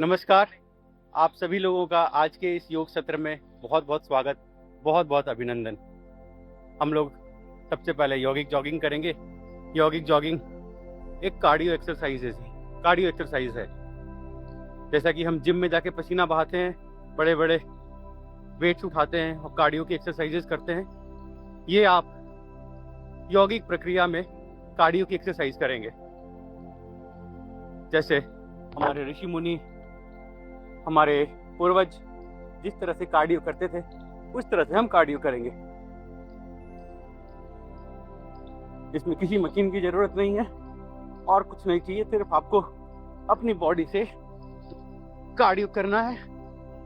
नमस्कार। आप सभी लोगों का आज के इस योग सत्र में बहुत बहुत स्वागत, बहुत बहुत अभिनंदन। हम लोग सबसे पहले यौगिक जॉगिंग करेंगे। यौगिक जॉगिंग एक कार्डियो एक्सरसाइज है। जैसा कि हम जिम में जाके पसीना बहाते हैं, बड़े बड़े वेट्स उठाते हैं और कार्डियो की एक्सरसाइजेस करते हैं, ये आप यौगिक प्रक्रिया में कार्डियो की एक्सरसाइज करेंगे। जैसे हमारे ऋषि मुनि, हमारे पूर्वज जिस तरह से कार्डियो करते थे, उस तरह से हम कार्डियो करेंगे। इसमें किसी मशीन की जरूरत नहीं है और कुछ नहीं चाहिए, सिर्फ आपको अपनी बॉडी से कार्डियो करना है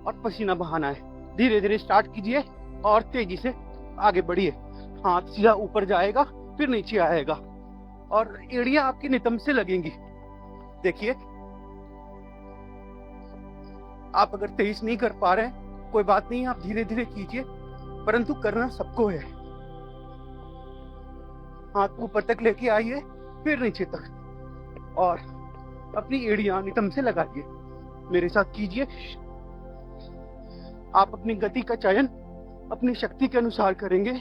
और पसीना बहाना है। धीरे धीरे स्टार्ट कीजिए और तेजी से आगे बढ़िए। हाथ सीधा ऊपर जाएगा, फिर नीचे आएगा और एड़ियां आपकी नितंब से लगेंगी। देखिए, आप अगर तेज नहीं कर पा रहे हैं, कोई बात नहीं, आप धीरे धीरे कीजिए, परंतु करना सबको है। हाथ ऊपर तक लेके आइए, फिर नीचे तक और अपनी एड़ियां नितंब से लगाइए। मेरे साथ कीजिए। आप अपनी गति का चयन अपनी शक्ति के अनुसार करेंगे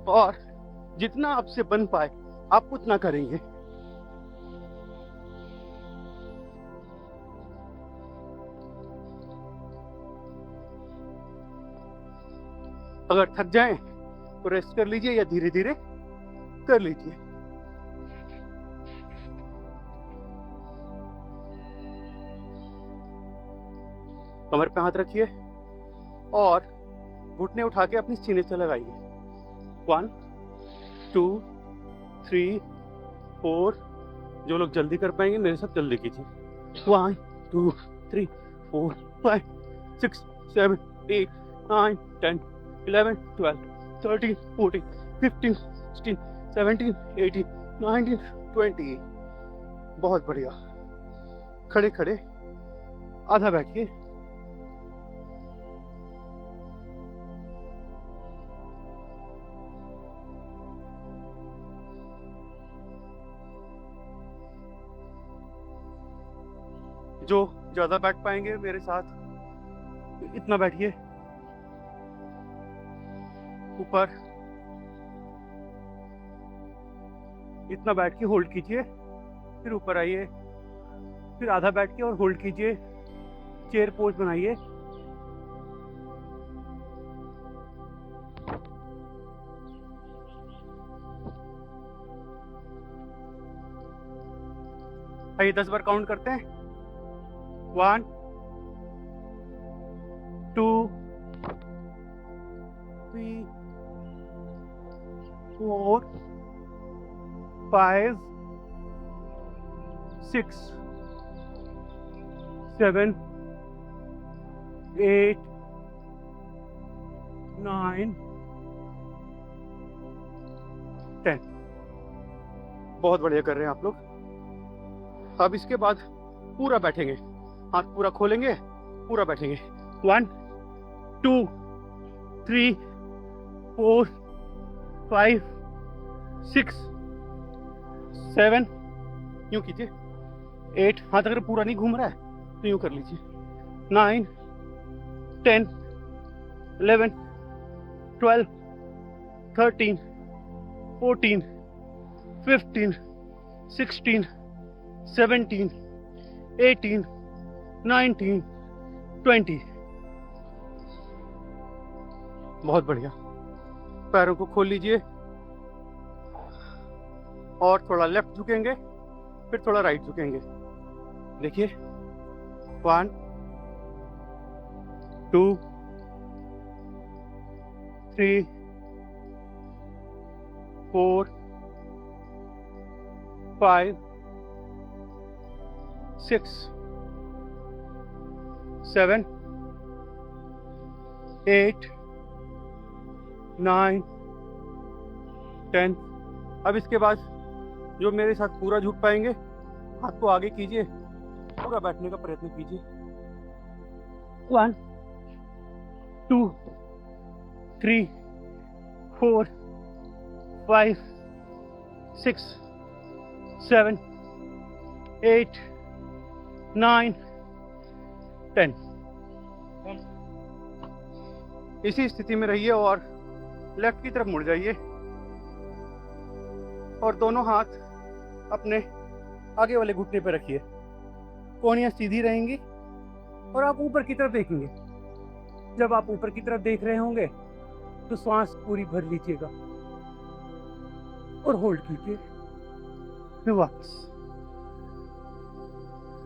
और जितना आपसे बन पाए आप उतना करेंगे। अगर थक जाएं तो रेस्ट कर लीजिए या धीरे धीरे कर लीजिए। कमर पे हाथ रखिए और घुटने उठा के अपनी सीने से लगाइए। 1 2 3 4। जो लोग जल्दी कर पाएंगे मेरे साथ जल्दी कीजिए। 1 2 3 4 5 6 7 8 9 10 11 12 13 14 15 16 17 18 19 20। बहुत बढ़िया। खड़े खड़े आधा बैठिए। जो ज्यादा बैठ पाएंगे मेरे साथ इतना बैठिए। ऊपर इतना बैठ के होल्ड कीजिए, फिर ऊपर आइए, फिर आधा बैठ के और होल्ड कीजिए। चेयर पोज बनाइए। आइए 10 बार काउंट करते हैं। 1 2 3 4 5 6 7 8 9 10। बहुत बढ़िया कर रहे हैं आप लोग। अब इसके बाद पूरा बैठेंगे, हाथ पूरा खोलेंगे, पूरा बैठेंगे। 1 2 3 4 5 6 7। यूं कीजिए। 8। हाथ अगर पूरा नहीं घूम रहा है तो यूं कर लीजिए। 9 10 11 12 13 14 15 16 17 18 19 20। बहुत बढ़िया। पैरों को खोल लीजिए और थोड़ा लेफ्ट झुकेंगे, फिर थोड़ा राइट झुकेंगे। देखिए। 1 2 3 4 5 6 7 8 9 10। अब इसके बाद जो मेरे साथ पूरा झुक पाएंगे, हाथ को आगे कीजिए, पूरा बैठने का प्रयत्न कीजिए। 1 2 3 4 5 6 7 8 9 10। इसी स्थिति में रहिए और लेफ्ट की तरफ मुड़ जाइए और दोनों हाथ अपने आगे वाले घुटने पर रखिए। कोहनियाँ सीधी रहेंगी और आप ऊपर की तरफ देखेंगे। जब आप ऊपर की तरफ देख रहे होंगे तो सांस पूरी भर लीजिएगा और होल्ड कीजिए। फिर वापस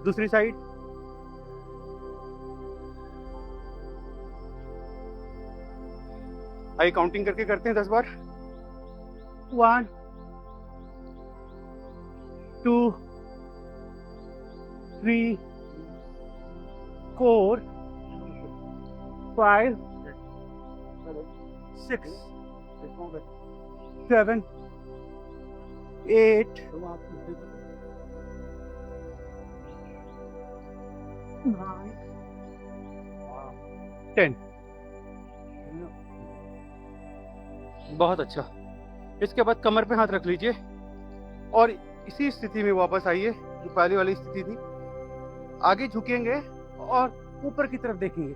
दूसरी साइड। आइए काउंटिंग करके करते हैं 10 बार। 1 2 3 4 5 6 7 8 9 10। बहुत अच्छा। इसके बाद कमर पे हाथ रख लीजिए और इसी स्थिति में वापस आइए जो पहले वाली स्थिति थी। आगे झुकेंगे और ऊपर की तरफ देखेंगे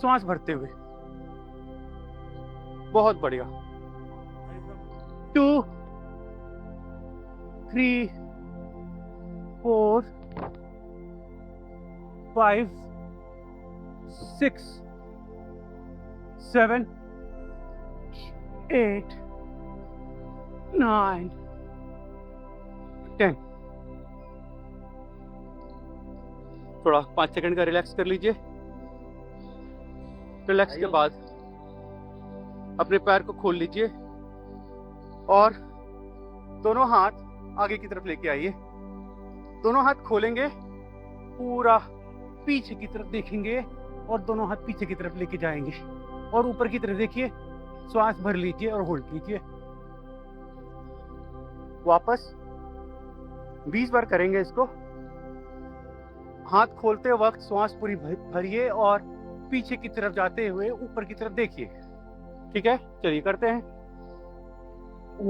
सांस भरते हुए। बहुत बढ़िया। 2 3 4 5 6 7 8 9 10। थोड़ा 5 सेकंड का रिलैक्स कर लीजिए। रिलैक्स के बाद अपने पैर को खोल लीजिए और दोनों हाथ आगे की तरफ लेके आइए। दोनों हाथ खोलेंगे, पूरा पीछे की तरफ देखेंगे और दोनों हाथ पीछे की तरफ लेके जाएंगे और ऊपर की तरफ देखिए। श्वास भर लीजिए और होल्ड कीजिए। वापस 20 बार करेंगे इसको। हाथ खोलते वक्त श्वास पूरी भरिए और पीछे की तरफ जाते हुए ऊपर की तरफ देखिए। ठीक है, चलिए करते हैं।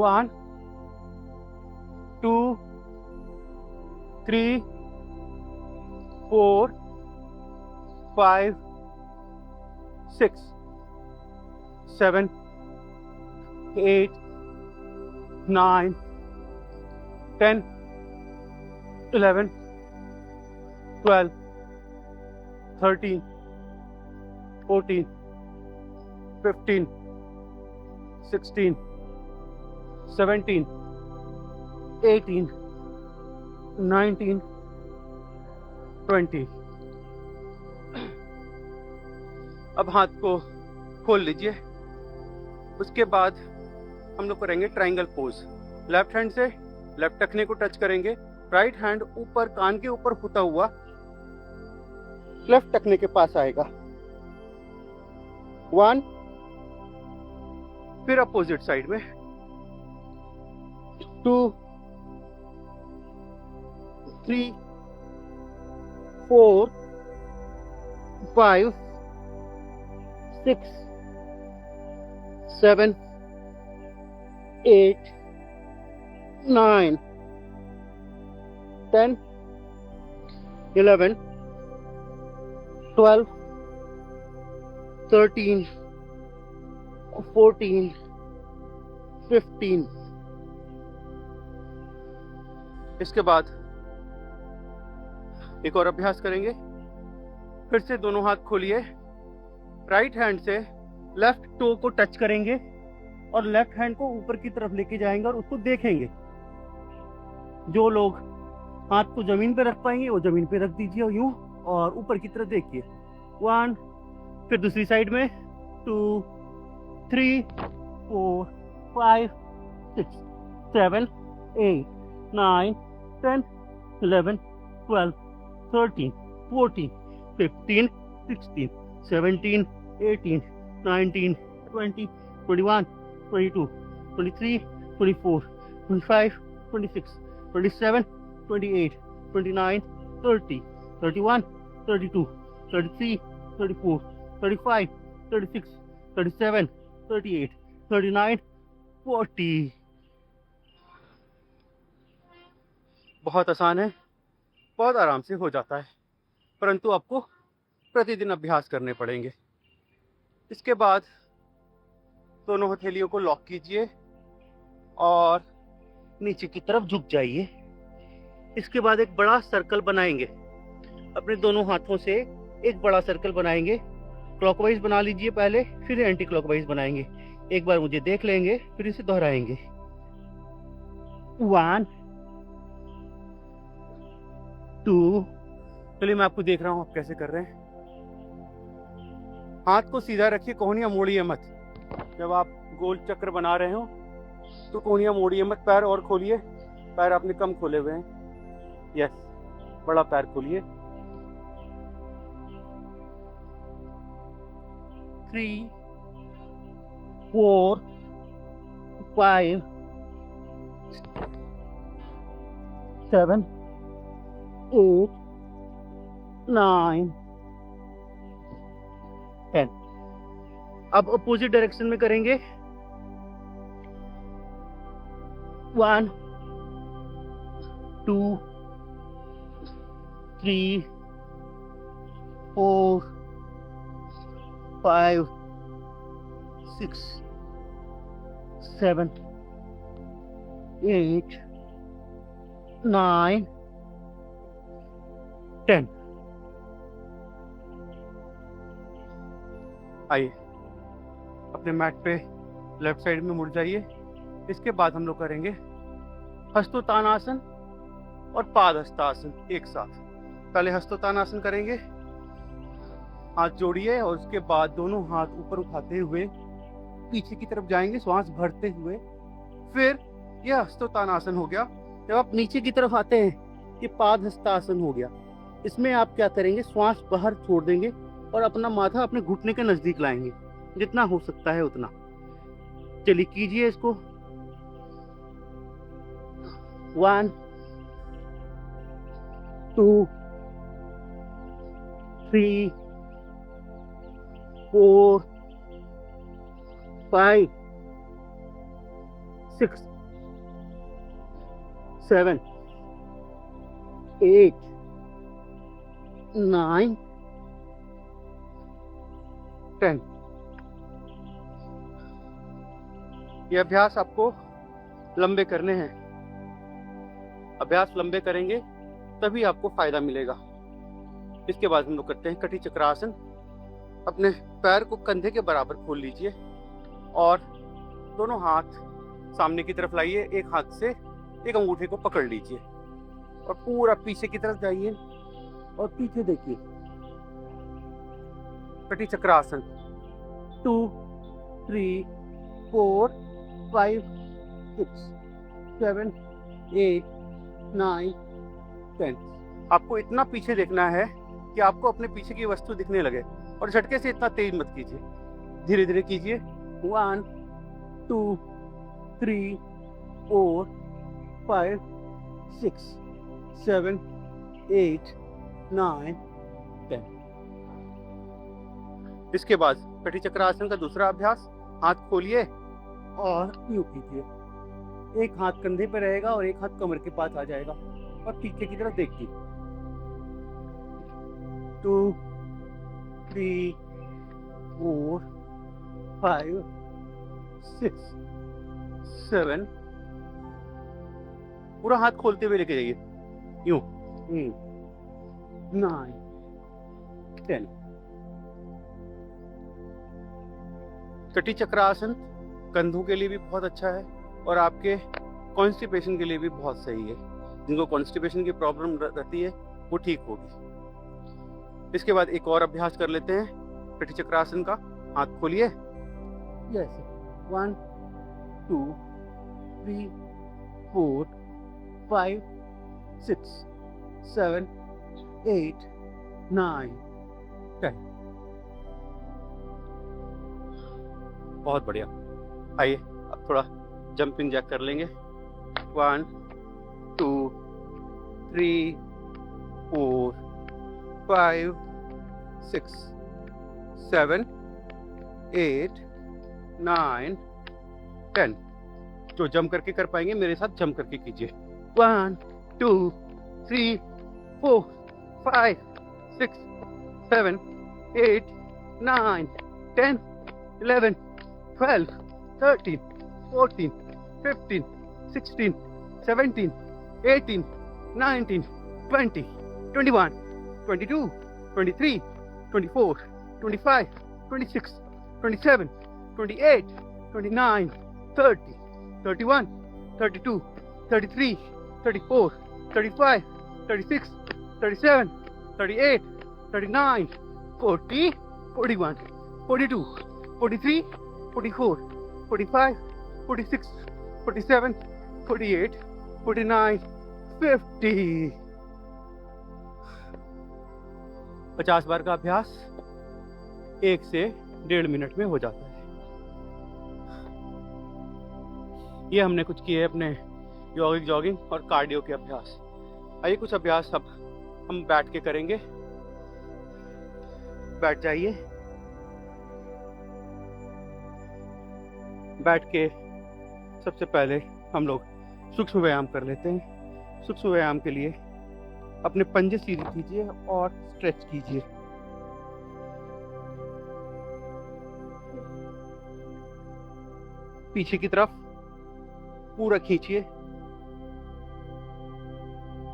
1 2 3 4 5 6 7 8 9 10 11 12 13 14 15 16 17 18 19 20। अब हाथ को खोल लीजिए। उसके बाद हम लोग करेंगे ट्रायंगल पोज। लेफ्ट हैंड से लेफ्ट टखने को टच करेंगे, राइट हैंड ऊपर कान के ऊपर होता हुआ लेफ्ट टखने के पास आएगा। 1, फिर अपोजिट साइड में 2 3 4 5 6 7 8 9 10 11 12 13 14 15। इसके बाद एक और अभ्यास करेंगे। फिर से दोनों हाथ खोलिए, राइट हैंड से लेफ्ट टो को टच करेंगे और लेफ्ट हैंड को ऊपर की तरफ लेके जाएंगे और उसको देखेंगे। जो लोग हाथ को जमीन पे रख पाएंगे वो जमीन पे रख दीजिए यूं और ऊपर की तरफ देखिए। 1, फिर दूसरी साइड में 2 3 4 5 6 7 8 9 10 11 12 13 14 15 16 17 18 19 20 21 22 23 24 25 26 27 28 29 30 31 32 33 34 35 36 37 38 39 40। बहुत आसान है, बहुत आराम से हो जाता है। परंतु आपको प्रतिदिन अभ्यास करने पड़ेंगे। इसके बाद दोनों हथेलियों को लॉक कीजिए और नीचे की तरफ झुक जाइए। इसके बाद एक बड़ा सर्कल बनाएंगे, अपने दोनों हाथों से एक बड़ा सर्कल बनाएंगे। क्लॉकवाइज बना लीजिए पहले, फिर एंटी क्लॉकवाइज बनाएंगे। एक बार मुझे देख लेंगे, फिर इसे दोहराएंगे। 1 2। चलिए मैं आपको देख रहा हूं आप कैसे कर रहे हैं। हाथ को सीधा रखिए, कोहनियां मोड़िए मत। जब आप गोल चक्र बना रहे हो तो कोहनियां मोड़िए मत। पैर और खोलिए, पैर आपने कम खोले हुए हैं। यस, बड़ा पैर खोलिए। 3 4 5 7 8 9 10। अब अपोजिट डायरेक्शन में करेंगे। 1 2 3 4 5 6 7 8 9 10। आइए अपने मैट पे लेफ्ट साइड में मुड़ जाइए। इसके बाद हम लोग करेंगे हस्तोत्तानासन और पादहस्तासन एक साथ। पहले हस्तोत्तानासन करेंगे, हाथ जोड़िए और उसके बाद दोनों हाथ ऊपर उठाते हुए पीछे की तरफ जाएंगे, श्वास भरते हुए। फिर यह हस्तोत्तानासन हो गया। जब आप नीचे की तरफ आते हैं, ये पादहस्तासन हो गया। इसमें आप क्या करेंगे, श्वास बाहर छोड़ देंगे और अपना माथा अपने घुटने के नजदीक लाएंगे, जितना हो सकता है उतना। चलिए कीजिए इसको। 1 2 3 4 5 6 7 8 9 10। ये अभ्यास आपको लंबे करने हैं। अभ्यास लंबे करेंगे तभी आपको फायदा मिलेगा। इसके बाद हम लोग करते हैं कटी चक्रासन। अपने पैर को कंधे के बराबर खोल लीजिए और दोनों हाथ सामने की तरफ लाइए। एक हाथ से एक अंगूठे को पकड़ लीजिए और पूरा पीछे की तरफ जाइए और पीछे देखिए। कटी चक्रासन। 2 3 4 5 6 7 8 9 10। आपको इतना पीछे देखना है कि आपको अपने पीछे की वस्तु दिखने लगे, और झटके से इतना तेज मत कीजिए, धीरे धीरे कीजिए। 1 2 3 4 5 6 7 8 9 10। इसके बाद कटी चक्रासन का दूसरा अभ्यास। हाथ खोलिए और यूं कीजिए। एक हाथ कंधे पे रहेगा और एक हाथ कमर के पास आ जाएगा और पीछे की तरफ देखिए। 2 3 4 5 6 7। पूरा हाथ खोलते हुए लेके जाइए, यूं। 8 9 10। कटी चक्रासन कंधों के लिए भी बहुत अच्छा है और आपके कॉन्स्टिपेशन के लिए भी बहुत सही है। जिनको कॉन्स्टिपेशन की प्रॉब्लम रहती है वो ठीक होगी। इसके बाद एक और अभ्यास कर लेते हैं कटी चक्रासन का। हाथ खोलिए। यस। 1 2 3 4 5 6 7 8 9 10। बहुत बढ़िया। आइए अब थोड़ा जंपिंग जैक कर लेंगे। 1 2 3 4 5 6 7 8 9 10। जो जंप करके कर पाएंगे मेरे साथ जंप करके कीजिए। 1 2 3 4 5 6, 7, 8, 9, 10, 11, 12, 13, 14, 15, 16, 17, 18, 19, 20, 21, 22, 23, 24, 25, 26, 27, 28, 29, 30, 31, 32, 33, 34, 35, 36, 37, 38, 39, 40, 41, 42, 43, 44, 45, 46, 47, 48, 49, 50. 50 बार का अभ्यास 1 से 1.5 मिनट में हो जाता है. ये हमने कुछ किए अपने यॉगिक, जॉगिंग और कार्डियो के अभ्यास. आइए कुछ अभ्यास अब हम बैठ के करेंगे. बैठ जाइए. बैठ के सबसे पहले हम लोग सूक्ष्म व्यायाम कर लेते हैं. सूक्ष्म व्यायाम के लिए अपने पंजे सीधे कीजिए और स्ट्रेच कीजिए. पीछे की तरफ पूरा खींचिए.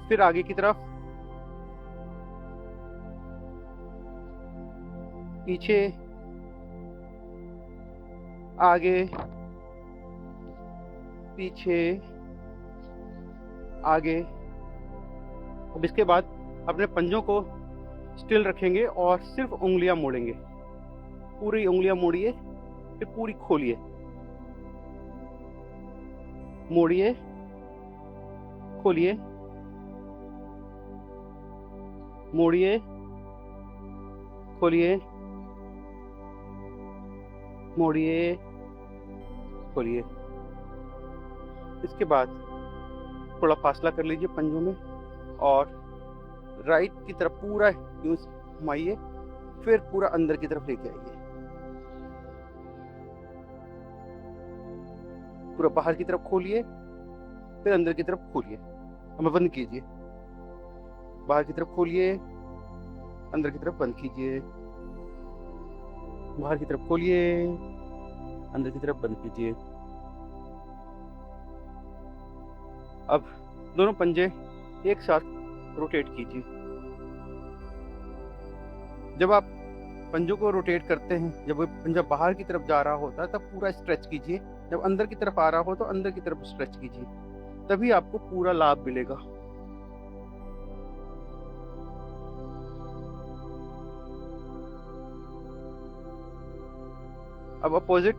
फिर आगे की तरफ, पीछे, आगे, पीछे, आगे. अब इसके बाद अपने पंजों को स्टिल रखेंगे और सिर्फ उंगलियां मोड़ेंगे. पूरी उंगलियां मोड़िए, फिर पूरी खोलिए. मोड़िए, खोलिए, मोड़िए, खोलिए, मोड़िए, खोलिए. इसके बाद थोड़ा फासला कर लीजिए पंजों में और राइट की तरफ पूरा यूं घुमाइए. फिर पूरा अंदर की तरफ लेके आइए. पूरा बाहर की तरफ खोलिए, फिर अंदर की तरफ खोलिए. हमें बंद कीजिए. बाहर की तरफ खोलिए, अंदर की तरफ बंद कीजिए. बाहर की तरफ खोलिए, अंदर की तरफ बंद कीजिए. अब दोनों पंजे एक साथ रोटेट कीजिए. जब आप पंजों को रोटेट करते हैं, जब पंजा बाहर की तरफ जा रहा होता है तब पूरा स्ट्रेच कीजिए. जब अंदर की तरफ आ रहा हो तो अंदर की तरफ स्ट्रेच कीजिए. तभी आपको पूरा लाभ मिलेगा. अब अपोजिट.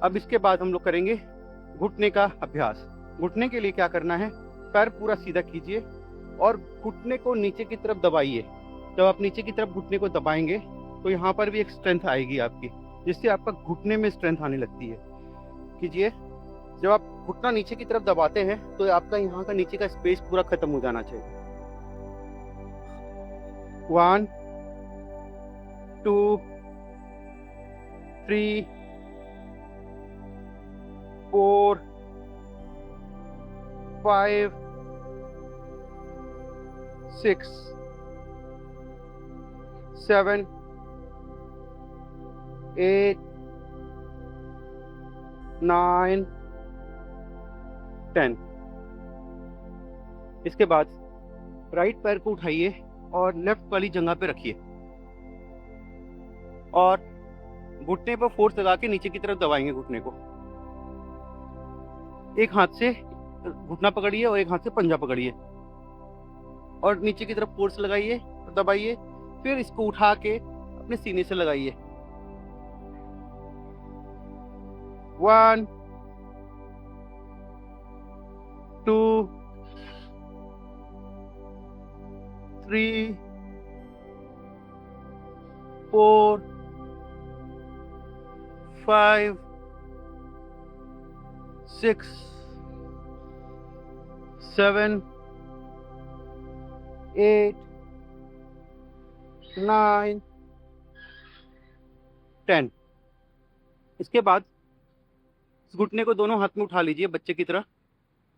अब इसके बाद हम लोग करेंगे घुटने का अभ्यास. घुटने के लिए क्या करना है, पैर पूरा सीधा कीजिए और घुटने को नीचे की तरफ दबाइए. जब आप नीचे की तरफ घुटने को दबाएंगे तो यहाँ पर भी एक स्ट्रेंथ आएगी आपकी, जिससे आपका घुटने में स्ट्रेंथ आने लगती है. कीजिए. जब आप घुटना नीचे की तरफ दबाते हैं तो आपका यहाँ का नीचे का स्पेस पूरा खत्म हो जाना चाहिए. 1, 2, 3, 4, 5, 6, 7, 8, 9, 10. इसके बाद राइट पैर को उठाइए और लेफ्ट वाली जगह पे रखिए और घुटने पर फोर्स लगा के नीचे की तरफ दबाएंगे घुटने को. एक हाथ से घुटना पकड़िए और एक हाथ से पंजा पकड़िए और नीचे की तरफ फोर्स लगाइए और दबाइए. फिर इसको उठा के अपने सीने से लगाइए. 1, 2, 3, 4, 5, 6, 7, 8, 9, 10. इसके बाद इस घुटने को दोनों हाथ में उठा लीजिए बच्चे की तरह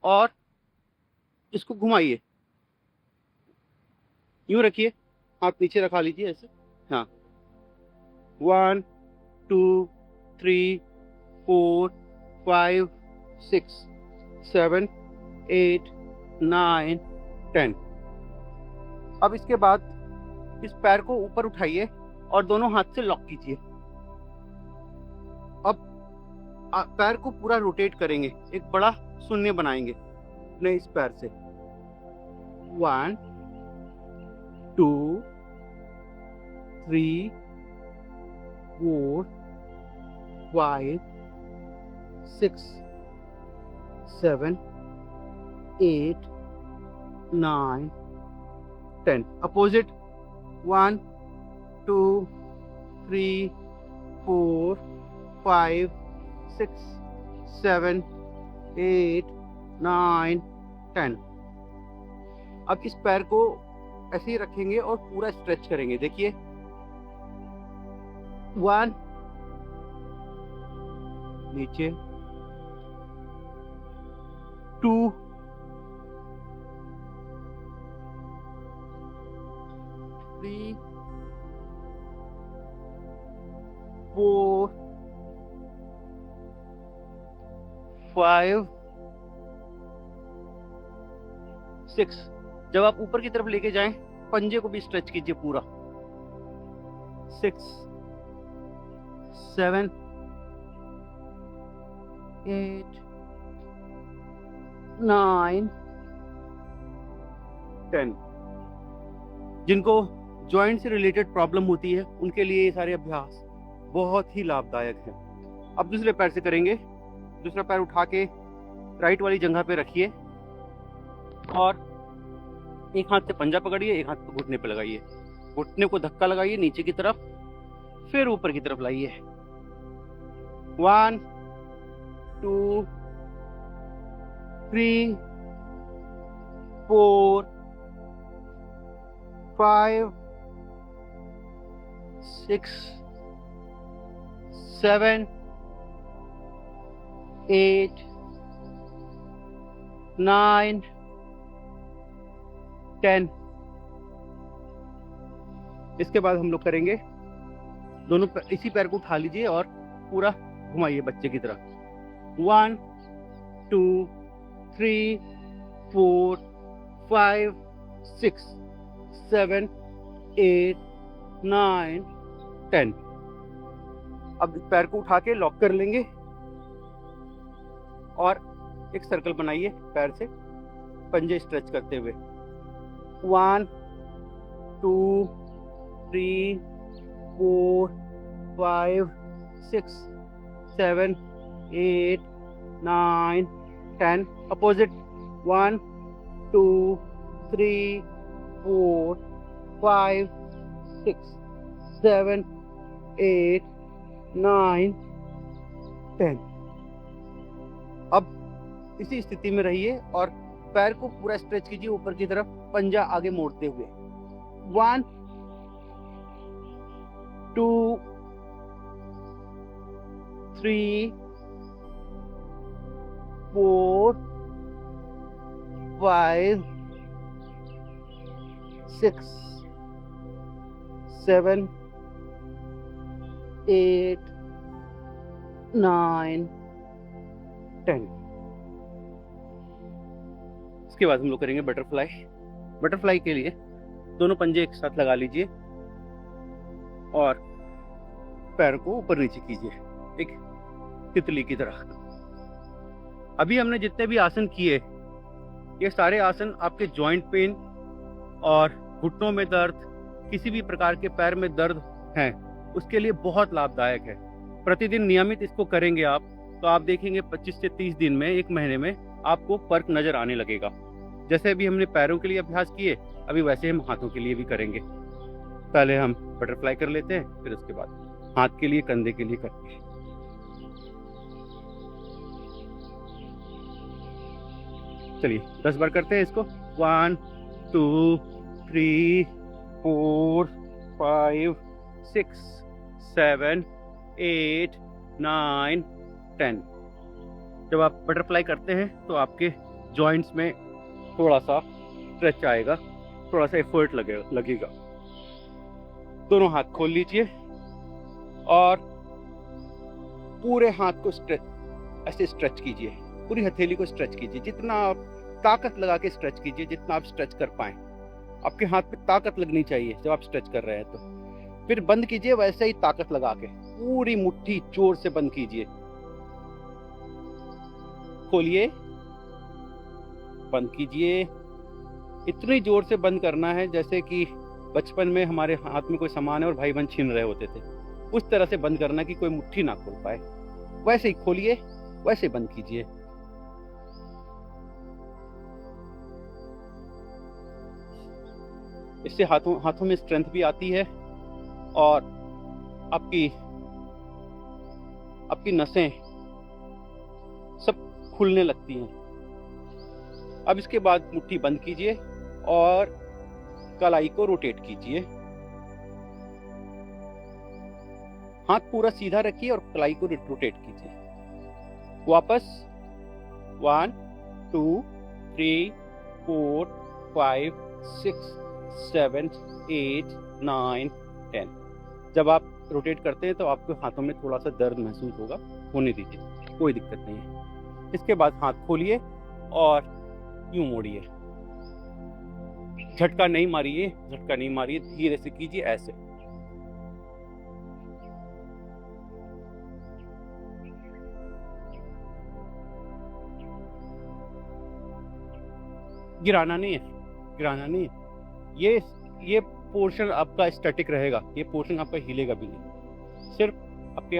और इसको घुमाइए, यूं रखिए, हाथ नीचे रखा लीजिए ऐसे। हाँ, 1 2 3 4 5 6 7 8 9 10। अब इसके बाद इस पैर को ऊपर उठाइए और दोनों हाथ से लॉक कीजिए। अब पैर को पूरा रोटेट करेंगे, एक बड़ा शून्य बनाएंगे अपने इस पैर से। 1 2 3 4 5 6 7 8 9 10। अपोजिट 1 2 3 4 5 6 7 8 9 10। अब इस पैर को ऐसे ही रखेंगे और पूरा स्ट्रेच करेंगे। देखिए 1 नीचे, 2 3 4 5 6। जब आप ऊपर की तरफ लेके जाएं, पंजे को भी स्ट्रेच कीजिए पूरा। 6 7 8 9 10। जिनको जॉइंट से रिलेटेड प्रॉब्लम होती है उनके लिए ये सारे अभ्यास बहुत ही लाभदायक है। अब दूसरे पैर से करेंगे। दूसरा पैर उठा के राइट वाली जगह पे रखिए और एक हाथ से पंजा पकड़िए, एक हाथ को घुटने पे लगाइए। घुटने को धक्का लगाइए नीचे की तरफ, फिर ऊपर की तरफ लाइए। 1 2 3 4 5 6 7 8 9 10। इसके बाद हम लोग करेंगे दोनों इसी पैर को उठा लीजिए और पूरा घुमाइए बच्चे की तरह। 1 2 3 4 5 6 7 8 9 10। अब इस पैर को उठा के लॉक कर लेंगे और एक सर्कल बनाइए पैर से, पंजे स्ट्रेच करते हुए। 1 2 3 4 5 6 7 8 9 10। अपोजिट 1 2 3 4 5 6 7 8 9 10। अब इसी स्थिति में रहिए और पैर को पूरा स्ट्रेच कीजिए ऊपर की तरफ, पंजा आगे मोड़ते हुए। 1 2 3 4 5 6 7 8 9 10। इसके बाद हम लोग करेंगे बटरफ्लाई। बटरफ्लाई के लिए दोनों पंजे एक साथ लगा लीजिए और पैर को ऊपर नीचे कीजिए, एक तितली की तरह। अभी हमने जितने भी आसन किए, ये सारे आसन आपके जॉइंट पेन और घुटनों में दर्द, किसी भी प्रकार के पैर में दर्द है, उसके लिए बहुत लाभदायक है। प्रतिदिन नियमित इसको करेंगे आप, तो आप देखेंगे 25 से 30 दिन में, एक महीने में आपको फर्क नजर आने लगेगा। जैसे अभी हमने पैरों के लिए अभ्यास किए, अभी वैसे हम हाथों के लिए भी करेंगे। पहले हम बटरफ्लाई कर लेते हैं, फिर उसके बाद हाथ के लिए, कंधे के लिए करते हैं। चलिए 10 बार करते हैं इसको। 1 2 3 4 5 6 7 8 9, 10। जब आप बटरफ्लाई करते हैं तो आपके जॉइंट्स में थोड़ा सा स्ट्रेच आएगा, थोड़ा सा एफर्ट लगेगा। दोनों हाथ खोल लीजिए और पूरे हाथ को ऐसे स्ट्रेच कीजिए, पूरी हथेली को स्ट्रेच कीजिए, जितना आप ताकत लगा के स्ट्रेच कीजिए, जितना आप स्ट्रेच कर पाए। आपके हाथ पे ताकत लगनी चाहिए जब आप स्ट्रेच कर रहे हैं। तो फिर बंद कीजिए वैसे ही ताकत लगा के, पूरी मुट्ठी जोर से बंद कीजिए। खोलिए, बंद कीजिए। इतनी जोर से बंद करना है जैसे कि बचपन में हमारे हाथ में कोई सामान है और भाई बहन छीन रहे होते थे, उस तरह से बंद करना कि कोई मुट्ठी ना खोल पाए। वैसे ही खोलिए, वैसे ही बंद कीजिए। इससे हाथों में स्ट्रेंथ भी आती है और आपकी नसें सब खुलने लगती हैं। अब इसके बाद मुट्ठी बंद कीजिए और कलाई को रोटेट कीजिए। हाथ पूरा सीधा रखिए और कलाई को रोटेट कीजिए। वापस 1, 2, 3, 4, 5, 6, 7, 8, 9, 10। जब आप रोटेट करते हैं तो आपके हाथों में थोड़ा सा दर्द महसूस होगा, होने दीजिए, कोई दिक्कत नहीं है। इसके बाद हाथ खोलिए और यूं मोड़िए। झटका नहीं मारिए, धीरे से कीजिए ऐसे। गिराना नहीं है। ये पोर्शन आपका स्टैटिक रहेगा, ये पोर्शन आपका हिलेगा भी नहीं, सिर्फ आपके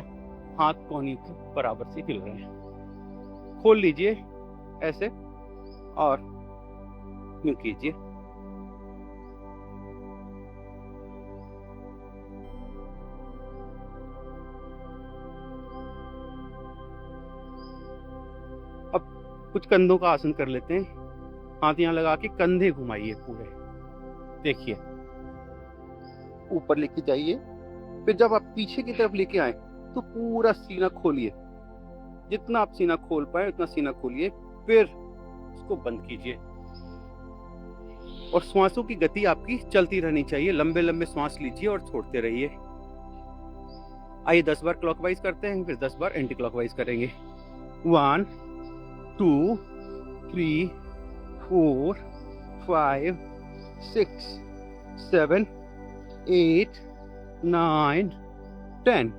हाथ कोहनी के बराबर से हिल रहे हैं। खोल लीजिए ऐसे और यूं कीजिए। अब कुछ कंधों का आसन कर लेते हैं। हाथ यहाँ लगा के कंधे घुमाइए पूरे, देखिए ऊपर लेके जाइए। फिर जब आप पीछे की तरफ लेके आए तो पूरा सीना खोलिए, जितना आप सीना खोल पाए उतना सीना खोलिए। फिर उसको बंद कीजिए और श्वासों की गति आपकी चलती रहनी चाहिए। लंबे लंबे श्वास लीजिए और छोड़ते रहिए। आइए 10 बार क्लॉकवाइज करते हैं, फिर 10 बार एंटी क्लॉकवाइज करेंगे। 1, 2, 3, 4, 5, 6, 7, 8, 9, 10।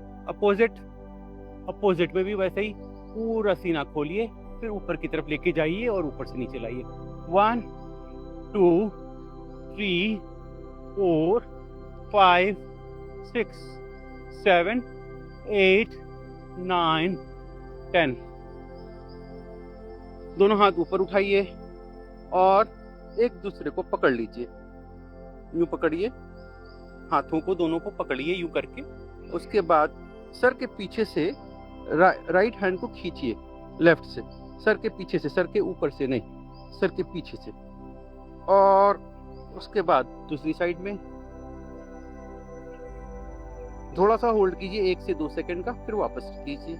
अपोजिट में भी वैसे ही पूरा सीना खोलिए, फिर ऊपर की तरफ लेके जाइए और ऊपर से नीचे लाइए। 1, 2, 3, 4, 5, 6, 7, 8, 9, 10। दोनों हाथ ऊपर उठाइए और एक दूसरे को पकड़ लीजिए। यूं पकड़िए, हाथों को दोनों को पकड़िए यूं करके। उसके बाद सर के पीछे से राइट हैंड को खींचिए लेफ्ट से, सर के पीछे से, सर के ऊपर से नहीं, सर के पीछे से। और उसके बाद दूसरी साइड में थोड़ा सा होल्ड कीजिए 1 से 2 सेकंड का, फिर वापस कीजिए।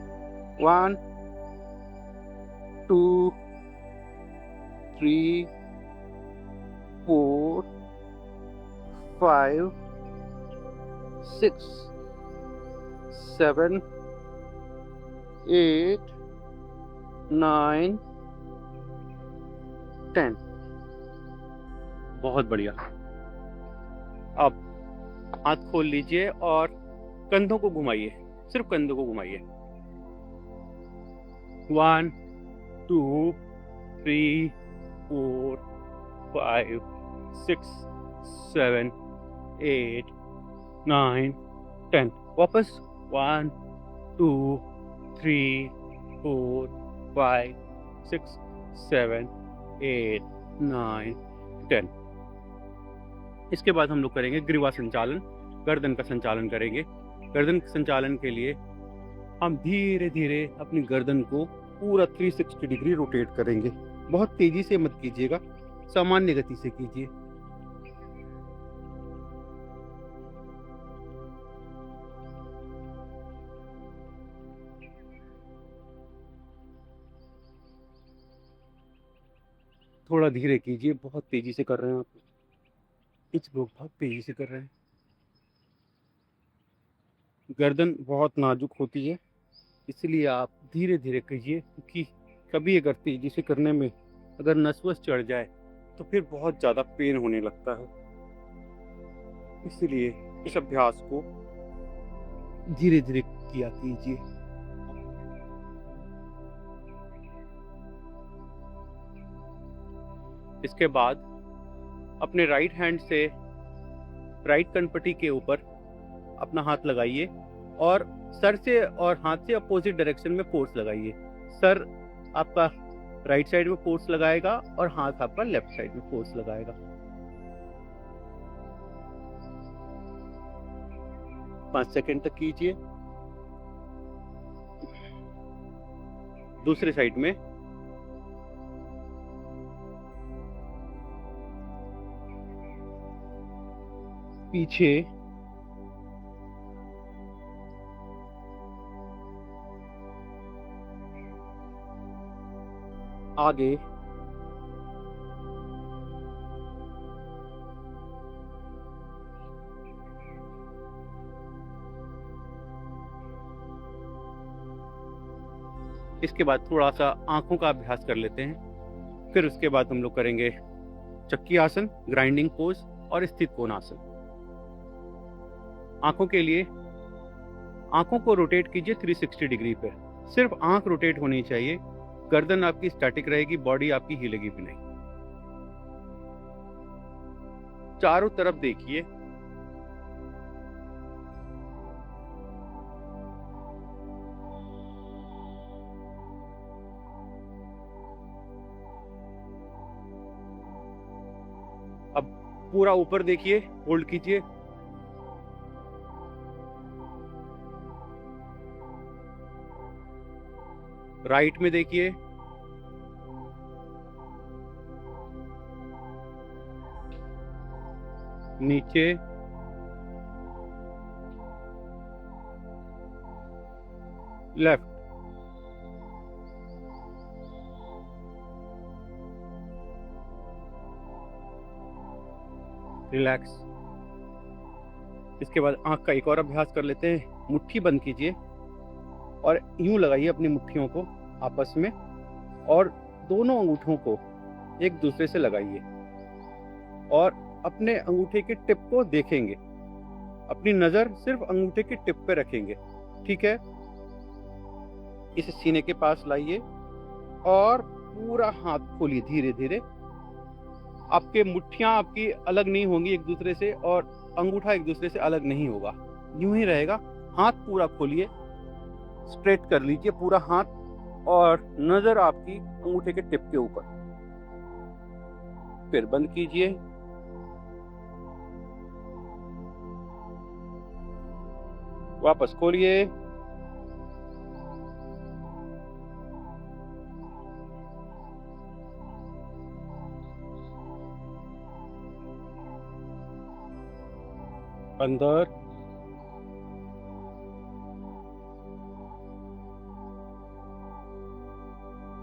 1, 2, 3, 4, 5, 6, 7, 8, 9, 10। बहुत बढ़िया। अब हाथ खोल लीजिए और कंधों को घुमाइए, सिर्फ कंधों को घुमाइए। 1, 2, 3, 4, 5, 6, 7, 8, 9, 10। वापस 1, 2, 3, 4, 5, 6, 7, 8, 9, 10। इसके बाद हम लोग करेंगे ग्रीवा संचालन, गर्दन का संचालन करेंगे। गर्दन संचालन के लिए हम धीरे धीरे अपनी गर्दन को पूरा 360 डिग्री रोटेट करेंगे। बहुत तेजी से मत कीजिएगा, सामान्य गति से कीजिए। थोड़ा धीरे कीजिए, बहुत तेजी से कर रहे हैं आप। कुछ लोग बहुत तेजी से कर रहे हैं। गर्दन बहुत नाजुक होती है, इसलिए आप धीरे धीरे कीजिए, क्योंकि कभी अगर तेजी से करने में अगर नस वस चढ़ जाए तो फिर बहुत ज़्यादा पेन होने लगता है। इसलिए इस अभ्यास को धीरे धीरे किया कीजिए। इसके बाद अपने राइट हैंड से राइट कनपटी के ऊपर अपना हाथ लगाइए और सर से और हाथ से अपोजिट डायरेक्शन में फोर्स लगाइए। सर आपका राइट साइड में फोर्स लगाएगा और हाथ आपका लेफ्ट साइड में फोर्स लगाएगा। 5 सेकंड तक कीजिए। दूसरे साइड में पीछे आगे इसके बाद थोड़ा सा आंखों का अभ्यास कर लेते हैं। फिर उसके बाद हम लोग करेंगे चक्की आसन, ग्राइंडिंग पोज और स्थित कोणासन। आंखों के लिए आंखों को रोटेट कीजिए 360 डिग्री पे। सिर्फ आंख रोटेट होनी चाहिए, गर्दन आपकी स्टैटिक रहेगी, बॉडी आपकी हिलेगी भी नहीं। चारों तरफ देखिए। अब पूरा ऊपर देखिए, होल्ड कीजिए। राइट में देखिए, नीचे, लेफ्ट, रिलैक्स। इसके बाद आंख का एक और अभ्यास कर लेते हैं। मुट्ठी बंद कीजिए और यूं लगाइए अपनी मुट्ठियों को आपस में और दोनों अंगूठों को एक दूसरे से लगाइए और अपने अंगूठे के टिप को देखेंगे। अपनी नजर सिर्फ अंगूठे के टिप पे रखेंगे, ठीक है। इसे सीने के पास लाइए और पूरा हाथ खोलिए धीरे धीरे। आपके मुट्ठियां आपकी अलग नहीं होंगी एक दूसरे से और अंगूठा एक दूसरे से अलग नहीं होगा, यूं ही रहेगा। हाथ पूरा खोलिए, स्ट्रेट कर लीजिए पूरा हाथ और नजर आपकी अंगूठे के टिप के ऊपर। फिर बंद कीजिए। वापस खोलिए। अंदर,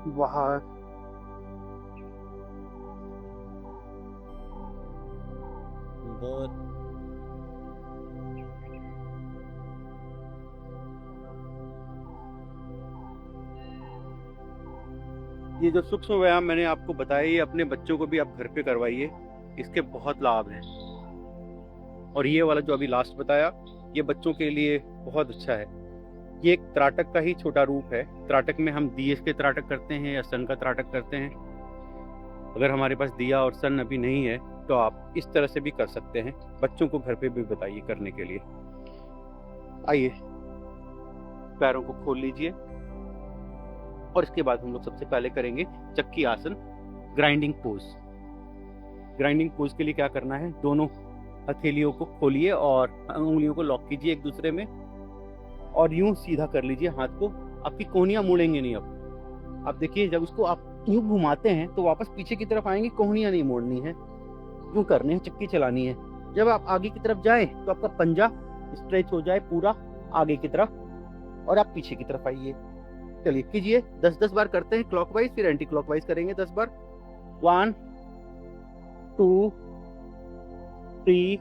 बाहर, अंदर, ये जो सूक्ष्म व्यायाम मैंने आपको बताया, ये अपने बच्चों को भी आप घर पे करवाइए, इसके बहुत लाभ हैं। और ये वाला जो अभी लास्ट बताया, ये बच्चों के लिए बहुत अच्छा है। ये एक त्राटक का ही छोटा रूप है। त्राटक में हम दिए के त्राटक करते हैं या सन का त्राटक करते हैं। अगर हमारे पास दिया और सन अभी नहीं है तो आप इस तरह से भी कर सकते हैं। बच्चों को घर पे भी बताइए करने के लिए। आइए, पैरों को खोल लीजिए और इसके बाद हम लोग सबसे पहले करेंगे चक्की आसन, ग्राइंडिंग पोज। ग्राइंडिंग पोज के लिए क्या करना है, दोनों हथेलियों को खोलिए और उंगलियों को लॉक कीजिए एक दूसरे में और यूं सीधा कर लीजिए हाथ को। आपकी कोहनियां मुड़ेंगे नहीं। अब आप देखिए, जब उसको आप यूं घुमाते हैं तो वापस पीछे की तरफ आएंगे, कोहनियां नहीं मोड़नी है, यूं करने हैं, चक्की चलानी है। जब आप आगे की तरफ जाएं तो आपका पंजा स्ट्रेच हो जाए पूरा आगे की तरफ और आप पीछे की तरफ आइए। चलिए कीजिए, 10-10 बार करते हैं क्लॉकवाइज, फिर एंटी क्लॉकवाइज करेंगे 10 बार। 1 2 3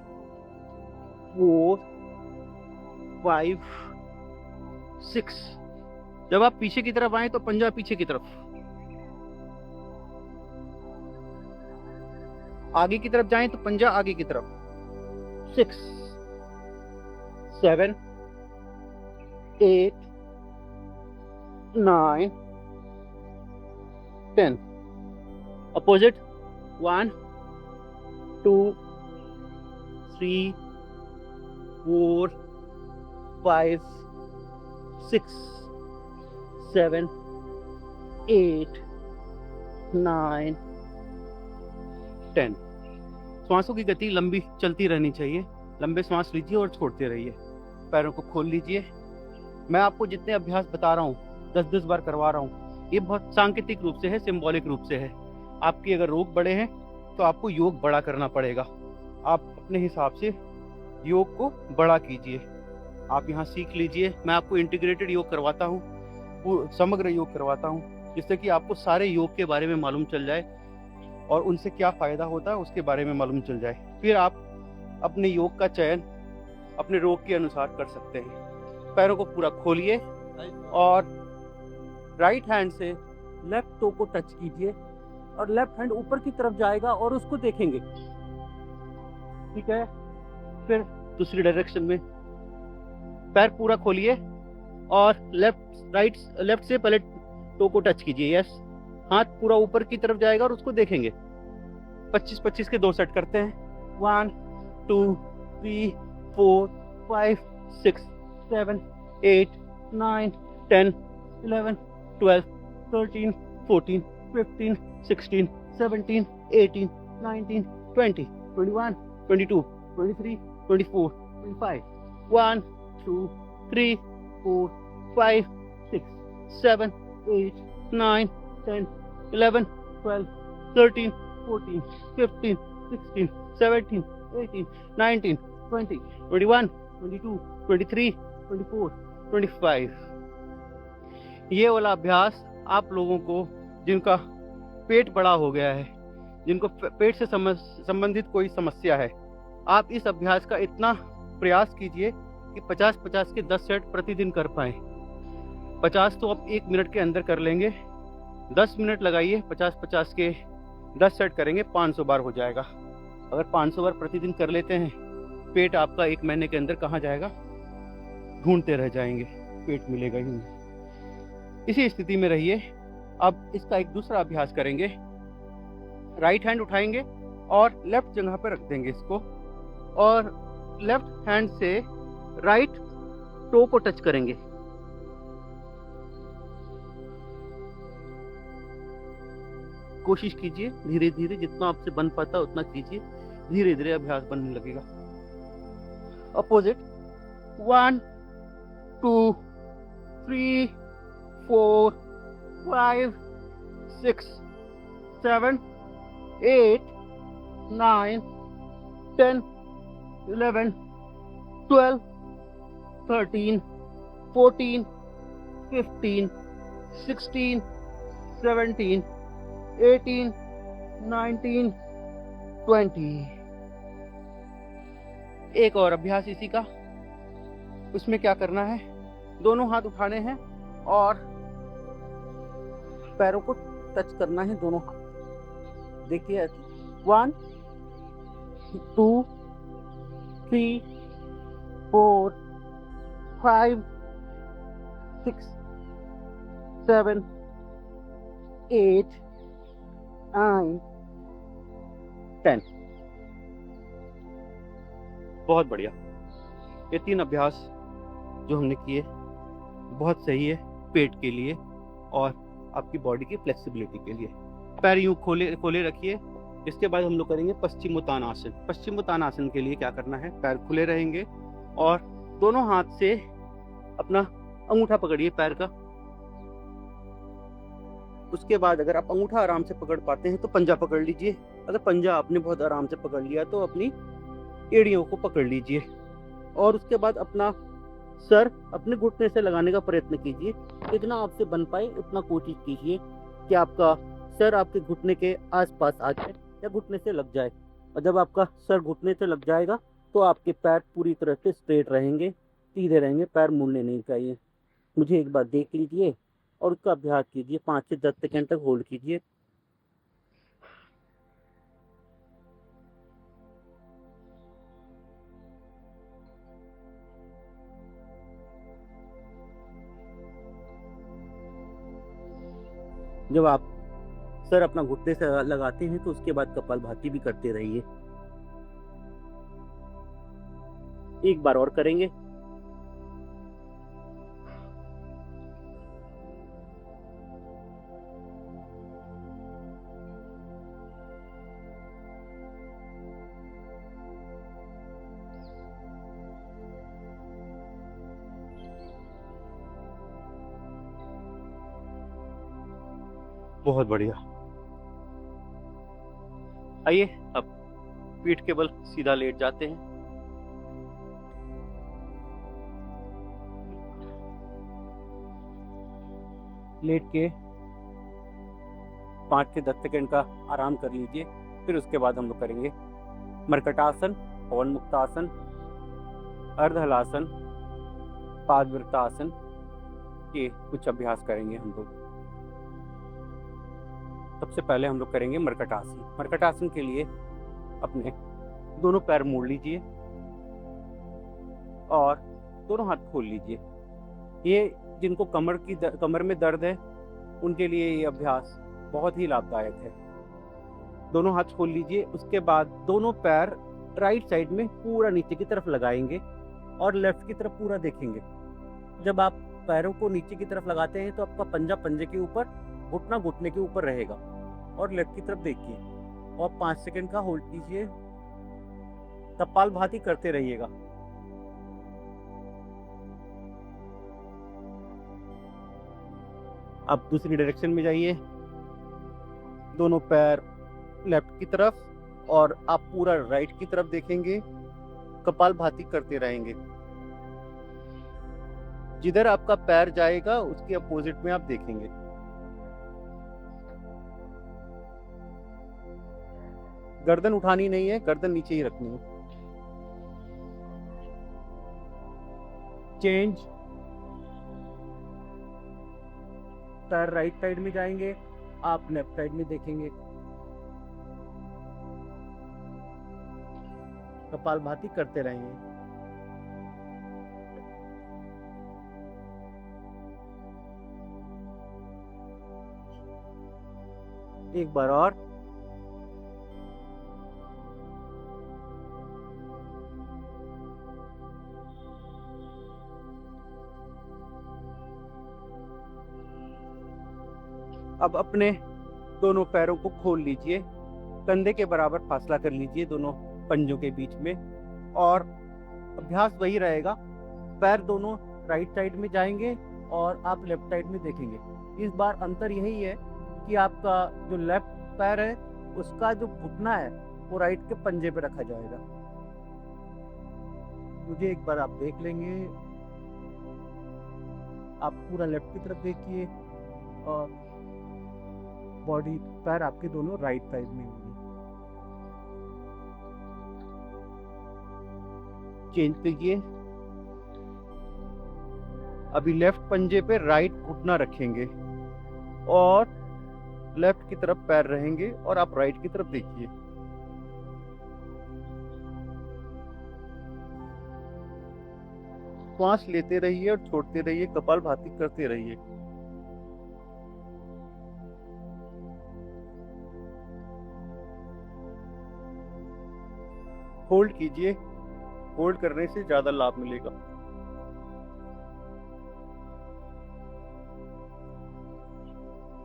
4 5 6। जब आप पीछे की तरफ आए तो पंजा पीछे की तरफ, आगे की तरफ जाएं तो पंजा आगे की तरफ। 6 7 8 9 10। अपोजिट 1 2 3 4 5 6 7 8 9 10। श्वासों की गति लंबी चलती रहनी चाहिए। लंबे श्वास लीजिए और छोड़ते रहिए। पैरों को खोल लीजिए। मैं आपको जितने अभ्यास बता रहा हूँ 10-10 बार करवा रहा हूँ, ये बहुत सांकेतिक रूप से है, सिंबॉलिक रूप से है। आपकी अगर रोग बड़े हैं तो आपको योग बड़ा करना पड़ेगा। आप अपने हिसाब से योग को बड़ा कीजिए। आप यहाँ सीख लीजिए। मैं आपको इंटीग्रेटेड योग करवाता हूँ, समग्र योग करवाता हूँ, जिससे कि आपको सारे योग के बारे में मालूम चल जाए और उनसे क्या फ़ायदा होता है उसके बारे में मालूम चल जाए। फिर आप अपने योग का चयन अपने रोग के अनुसार कर सकते हैं। पैरों को पूरा खोलिए और राइट हैंड से लेफ्ट टो को टच कीजिए और लेफ्ट हैंड ऊपर की तरफ जाएगा और उसको देखेंगे। ठीक है। फिर दूसरी डायरेक्शन में पैर पूरा खोलिए और लेफ्ट से पहले टो को टच कीजिए। यस, हाथ पूरा ऊपर की तरफ जाएगा और उसको देखेंगे। 25-25 के 2 सेट करते हैं। 1 2 3 4 5 6 7 8 9 10 11 12 13 14 15 16 17 18 19 20 21 22 23 24 25 1 2 3 4 5 6 7 8 9 10 11 12 13 14 15 16 17 18 19 20 21 22 23 24 25। ये वाला अभ्यास आप लोगों को जिनका पेट बड़ा हो गया है, जिनको पेट से संबंधित कोई समस्या है, आप इस अभ्यास का इतना प्रयास कीजिए कि 50-50 के 10 सेट प्रतिदिन कर पाएँ। 50 तो आप 1 मिनट के अंदर कर लेंगे। 10 मिनट लगाइए, 50-50 के 10 सेट करेंगे, 500 बार हो जाएगा। अगर 500 बार प्रतिदिन कर लेते हैं, पेट आपका 1 महीने के अंदर कहाँ जाएगा? ढूंढते रह जाएंगे, पेट मिलेगा ही नहीं। इसी स्थिति में रहिए। अब इसका एक दूसरा अभ्यास करेंगे। राइट हैंड उठाएंगे और लेफ्ट जगह पर रख देंगे इसको, और लेफ्ट हैंड से राइट टो को टच करेंगे। कोशिश कीजिए धीरे धीरे, जितना आपसे बन पाता उतना कीजिए। धीरे धीरे अभ्यास बनने लगेगा। अपोजिट 1 2 3 4 5 6 7 8 9 10 11 12 13 14 15 16 17 18 19 20। एक और अभ्यास इसी का। उसमें क्या करना है, दोनों हाथ उठाने हैं और पैरों को टच करना है, दोनों हाथ। देखिए 1 2 3 4 5 6 7 8 9 10। बहुत बढ़िया। ये 3 अभ्यास जो हमने किए बहुत सही है पेट के लिए और आपकी बॉडी की फ्लेक्सिबिलिटी के लिए। पैर यूं खोले रखिए। इसके बाद हम लोग करेंगे पश्चिमोत्तानासन। पश्चिमोत्तानासन के लिए क्या करना है, पैर खुले रहेंगे और दोनों हाथ से अपना अंगूठा पकड़िए पैर का। उसके बाद अगर आप अंगूठा आराम से पकड़ पाते हैं तो पंजा पकड़ लीजिए। अगर पंजा आपने बहुत आराम से पकड़ लिया तो अपनी एड़ियों को पकड़ लीजिए और उसके बाद अपना सर अपने घुटने से लगाने का प्रयत्न कीजिए। जितना आपसे बन पाए उतना कोशिश कीजिए कि आपका सर आपके घुटने के आसपास आ जाए या घुटने से लग जाए। और जब आपका सर घुटने से लग जाएगा तो आपके पैर पूरी तरह से स्ट्रेट रहेंगे, सीधे रहेंगे, पैर मुड़ने नहीं चाहिए। मुझे एक बार देख लीजिए और उसका अभ्यास कीजिए। 5 से 10 सेकंड तक होल्ड कीजिए। जब आप सर अपना घुटने से लगाते हैं तो उसके बाद कपालभाति भी करते रहिए। एक बार और करेंगे। बहुत बढ़िया। आइए अब पीठ के बल सीधा लेट जाते हैं। लेट के 5 से 10 सेकंड का आराम कर लीजिए। फिर उसके बाद हम लोग करेंगे मर्कटासन, पवन मुक्तासन, अर्धहलासन, पादवृत्तासन के कुछ अभ्यास करेंगे हम लोग। सबसे पहले हम लोग करेंगे मर्कटासन। मर्कटासन के लिए अपने दोनों पैर मोड़ लीजिए और दोनों हाथ खोल लीजिए। ये जिनको कमर में दर्द है उनके लिए ये अभ्यास बहुत ही लाभदायक है। दोनों हाथ खोल लीजिए। उसके बाद दोनों पैर राइट साइड में पूरा नीचे की तरफ लगाएंगे और लेफ्ट की तरफ पूरा देखेंगे। जब आप पैरों को नीचे की तरफ लगाते हैं तो आपका पंजा पंजे के ऊपर, घुटना घुटने के ऊपर रहेगा। और लेफ्ट की तरफ देखिए और 5 सेकंड का होल्ड कीजिए। कपालभाति करते रहिएगा। अब दूसरी डायरेक्शन में जाइए। दोनों पैर लेफ्ट की तरफ और आप पूरा राइट की तरफ देखेंगे। कपालभाति करते रहेंगे। जिधर आपका पैर जाएगा उसके अपोजिट में आप देखेंगे। गर्दन उठानी नहीं है, गर्दन नीचे ही रखनी है। चेंज। पैर राइट साइड में जाएंगे, आप लेफ्ट साइड में देखेंगे। कपालभाति करते रहेंगे। एक बार और। अब अपने दोनों पैरों को खोल लीजिए। कंधे के बराबर फासला कर लीजिए दोनों पंजों के बीच में। और अभ्यास वही रहेगा। पैर दोनों राइट साइड में जाएंगे और आप लेफ्ट साइड में देखेंगे। इस बार अंतर यही है कि आपका जो लेफ्ट पैर है उसका जो घुटना है वो राइट के पंजे पे रखा जाएगा। मुझे एक बार आप देख लेंगे। आप पूरा लेफ्ट की तरफ देखिए और बॉडी, पैर आपके दोनों राइट साइड में होंगे। चेंज कीजिए। अभी लेफ्ट पंजे पे राइट घुटना रखेंगे और लेफ्ट की तरफ पैर रहेंगे और आप राइट की तरफ देखिए। श्वास लेते रहिए और छोड़ते रहिए। कपालभाति करते रहिए। होल्ड कीजिए। होल्ड करने से ज्यादा लाभ मिलेगा।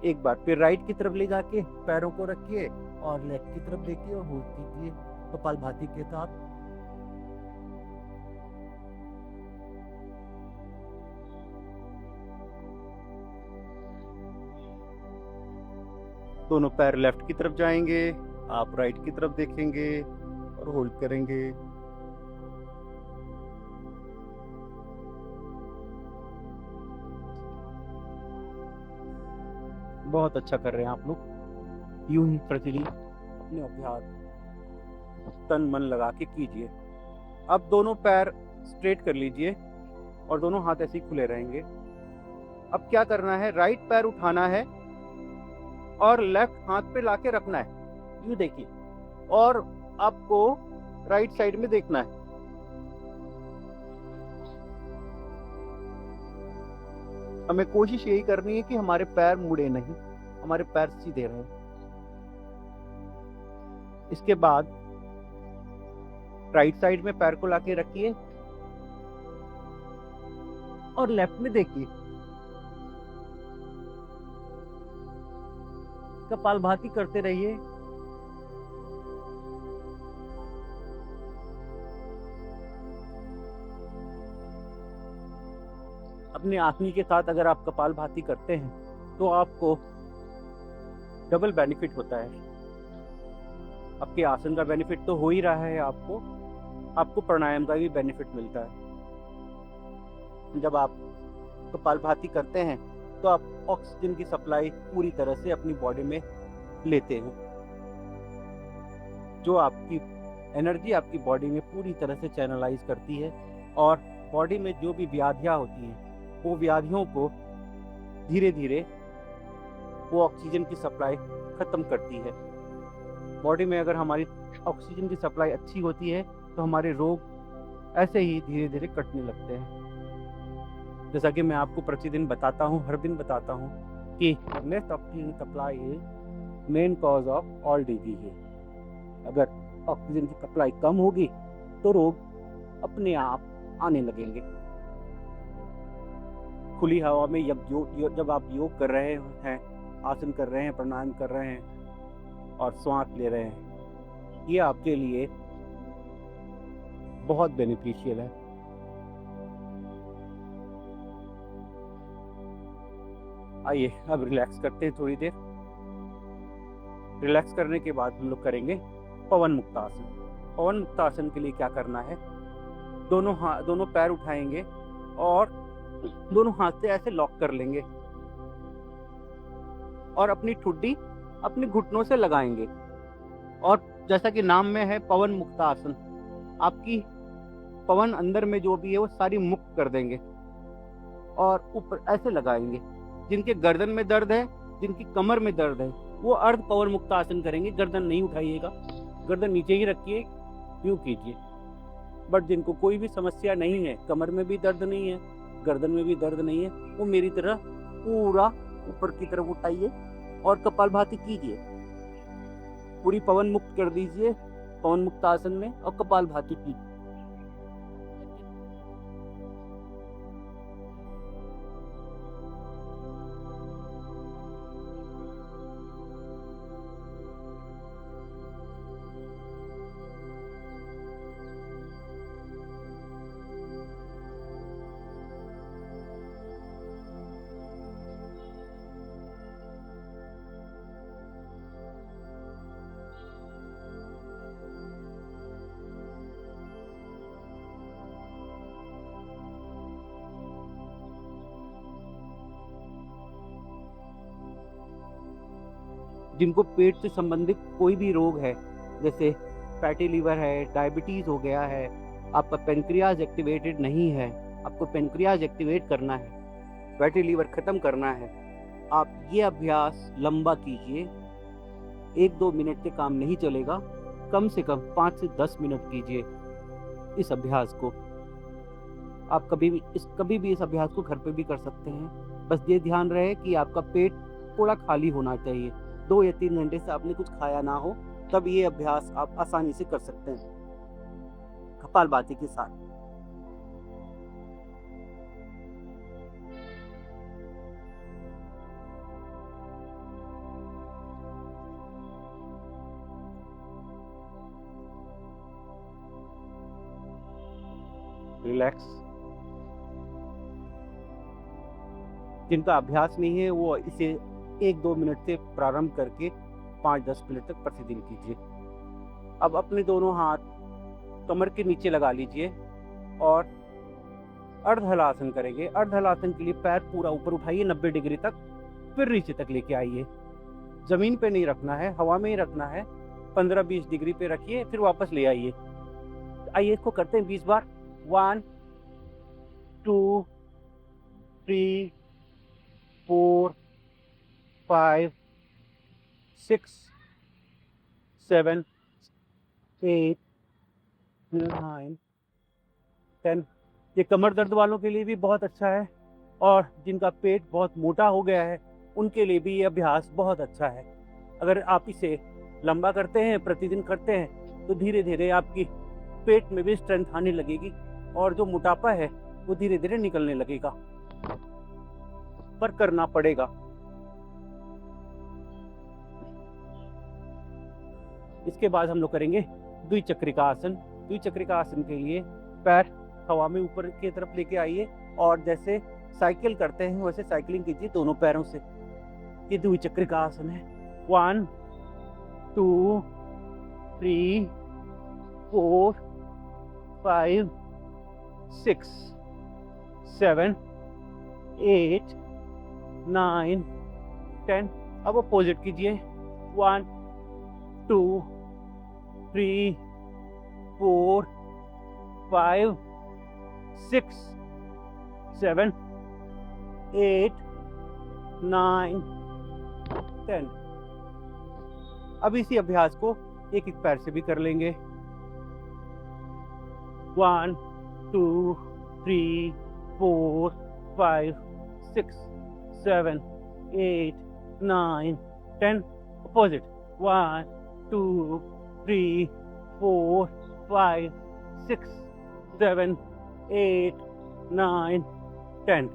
एक बार फिर राइट की तरफ ले जाके पैरों को रखिए और लेफ्ट की तरफ देखिए और होल्ड कीजिए कपालभाति के साथ। दोनों पैर लेफ्ट की तरफ जाएंगे, आप राइट की तरफ देखेंगे और होल्ड करेंगे। बहुत अच्छा कर रहे हैं आप लोग। यूं ही प्रतिदिन अपने अभ्यास तन मन लगा के कीजिए। अब दोनों पैर स्ट्रेट कर लीजिए और दोनों हाथ ऐसे ही खुले रहेंगे। अब क्या करना है, राइट पैर उठाना है और लेफ्ट हाथ पे लाके रखना है, ये देखिए, और आपको राइट साइड में देखना है। हमें कोशिश यही करनी है कि हमारे पैर मुड़े नहीं, हमारे पैर सीधे रहें। इसके बाद राइट साइड में पैर को लाके रखिए और लेफ्ट में देखिए। कपालभाति करते रहिए। अपने आदमी के साथ अगर आप कपालभाति करते हैं तो आपको डबल बेनिफिट होता है। आपके आसन का बेनिफिट तो हो ही रहा है, आपको प्राणायाम का भी बेनिफिट मिलता है। जब आप कपालभाति करते हैं तो आप ऑक्सीजन की सप्लाई पूरी तरह से अपनी बॉडी में लेते हैं, जो आपकी एनर्जी आपकी बॉडी में पूरी तरह से चैनलाइज करती है और बॉडी में जो भी व्याधियाँ होती हैं वो व्याधियों को धीरे धीरे वो ऑक्सीजन की सप्लाई ख़त्म करती है। बॉडी में अगर हमारी ऑक्सीजन की सप्लाई अच्छी होती है तो हमारे रोग ऐसे ही धीरे धीरे कटने लगते हैं। जैसा कि मैं आपको प्रतिदिन बताता हूँ, हर दिन बताता हूँ कि less oxygen supply is main cause of all disease. अगर ऑक्सीजन की सप्लाई कम होगी तो रोग अपने आप आने लगेंगे। खुली हवा में जब आप योग कर रहे हैं, आसन कर रहे हैं, प्राणायाम कर रहे हैं और श्वास ले रहे हैं, ये आपके लिए बहुत बेनिफिशियल है। आइए अब रिलैक्स करते हैं थोड़ी देर। रिलैक्स करने के बाद हम लोग करेंगे पवन मुक्तासन। पवन मुक्तासन के लिए क्या करना है, दोनों पैर उठाएंगे और दोनों हाथ से ऐसे लॉक कर लेंगे और अपनी ठुड्डी अपने घुटनों से लगाएंगे। और जैसा कि नाम में है पवन मुक्तासन, आपकी पवन अंदर में जो भी है वो सारी मुक्त कर देंगे और ऊपर ऐसे लगाएंगे। जिनके गर्दन में दर्द है, जिनकी कमर में दर्द है, वो अर्ध पवन मुक्तासन करेंगे। गर्दन नहीं उठाइएगा, गर्दन नीचे ही रखिए, यूं कीजिए। बट जिनको कोई भी समस्या नहीं है, कमर में भी दर्द नहीं है, गर्दन में भी दर्द नहीं है, वो मेरी तरह पूरा ऊपर की तरफ उठाइए और कपालभाति कीजिए। पूरी पवन मुक्त कर दीजिए पवन मुक्तासन में और कपालभाति कीजिए। जिनको पेट से संबंधित कोई भी रोग है, जैसे फैटी लीवर है, डायबिटीज हो गया है, आपका पेनक्रियाज एक्टिवेटेड नहीं है, आपको पेनक्रियाज एक्टिवेट करना है, फैटी लीवर खत्म करना है, आप ये अभ्यास लंबा कीजिए। 1-2 मिनट से काम नहीं चलेगा, कम से कम 5 से 10 मिनट कीजिए इस अभ्यास को। आप कभी भी इस अभ्यास को घर पे भी कर सकते हैं। बस ये ध्यान रहे कि आपका पेट थोड़ा खाली होना चाहिए। 2 या 3 घंटे से आपने कुछ खाया ना हो, तब ये अभ्यास आप आसानी से कर सकते हैं कपालभाति के साथ। रिलैक्स। जिनका अभ्यास नहीं है वो इसे 1-2 मिनट से प्रारंभ करके 5-10 मिनट तक प्रतिदिन कीजिए। अब अपने दोनों हाथ कमर के नीचे लगा लीजिए और अर्धहलासन करेंगे। अर्धहलासन के लिए पैर पूरा ऊपर उठाइए 90 डिग्री तक, फिर नीचे तक लेके आइए। जमीन पे नहीं रखना है, हवा में ही रखना है 15-20 डिग्री पे रखिए, फिर वापस ले आइए। आइए इसको करते हैं 20 बार। 1 2 3 4 5 6 7 8 9 10। ये कमर दर्द वालों के लिए भी बहुत अच्छा है, और जिनका पेट बहुत मोटा हो गया है उनके लिए भी ये अभ्यास बहुत अच्छा है। अगर आप इसे लंबा करते हैं, प्रतिदिन करते हैं, तो धीरे धीरे आपकी पेट में भी स्ट्रेंथ आने लगेगी, और जो मोटापा है वो धीरे धीरे निकलने लगेगा। पर करना पड़ेगा। इसके बाद हम लोग करेंगे द्विचक्रिका आसन। द्विचक्रिका आसन के लिए पैर हवा में ऊपर की तरफ लेके आइए, और जैसे साइकिल करते हैं वैसे साइकिलिंग कीजिए दोनों पैरों से। ये द्विचक्रिका आसन है। 1 2 3 4 5 6 7 8 9 10। अब अपोजिट कीजिए। 1 2 3 4 5 6 7 8 9 10। अब इसी अभ्यास को एक एक पैर से भी कर लेंगे। 1 2 3 4 5 6 7 8 9 10। अपोजिट। 1 2 3 4 5 6 7 8 9 10।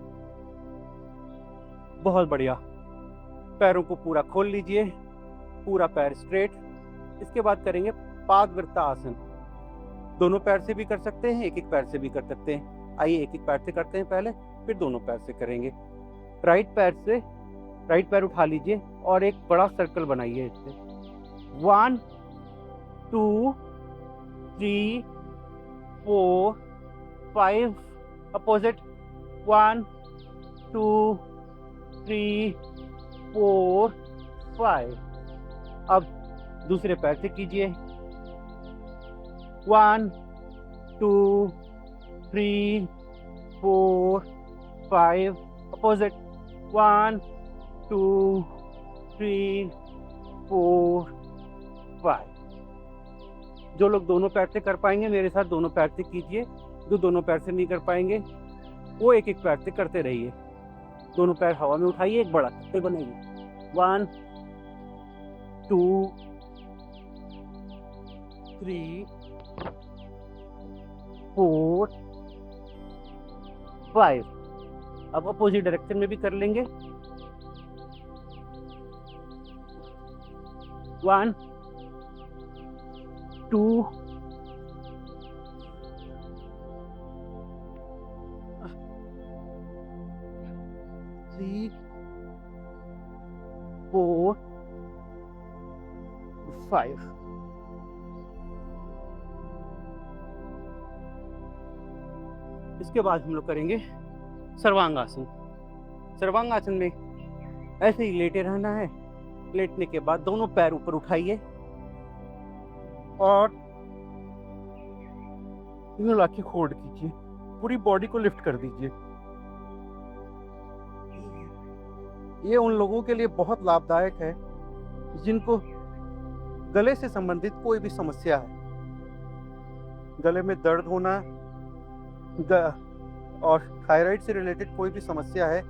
बहुत बढ़िया। पैरों को पूरा खोल लीजिए, पूरा पैर स्ट्रेट। इसके बाद करेंगे पादवृत्ता आसन। दोनों पैर से भी कर सकते हैं, एक एक पैर से भी कर सकते हैं। आइए एक एक पैर से करते हैं पहले, फिर दोनों पैर से करेंगे। राइट पैर उठा लीजिए और एक बड़ा सर्कल बनाइए इससे। 1 2 3 4 5। अपोजिट। 1 2 3 4 5। अब दूसरे पैर से कीजिए। 1 2 3 4 5। अपोजिट। 1 2 3 4 5। जो लोग दोनों पैर से कर पाएंगे मेरे साथ दोनों पैर से कीजिए। जो दोनों पैर से नहीं कर पाएंगे वो एक एक पैर से करते रहिए। दोनों पैर हवा में उठाइए, एक बड़ा सर्कल बनाइए। 1 2 3 4 5। अब अपोजिट डायरेक्शन में भी कर लेंगे। 1 2 3 4 5। इसके बाद हम लोग करेंगे सर्वांगासन। सर्वांगासन में ऐसे ही लेटे रहना है। लेटने के बाद दोनों पैर ऊपर उठाइए और मिला के होल्ड कीजिए। पूरी बॉडी को लिफ्ट कर दीजिए। ये उन लोगों के लिए बहुत लाभदायक है जिनको गले से संबंधित कोई भी समस्या है, गले में दर्द होना और थायराइड से रिलेटेड कोई भी समस्या है।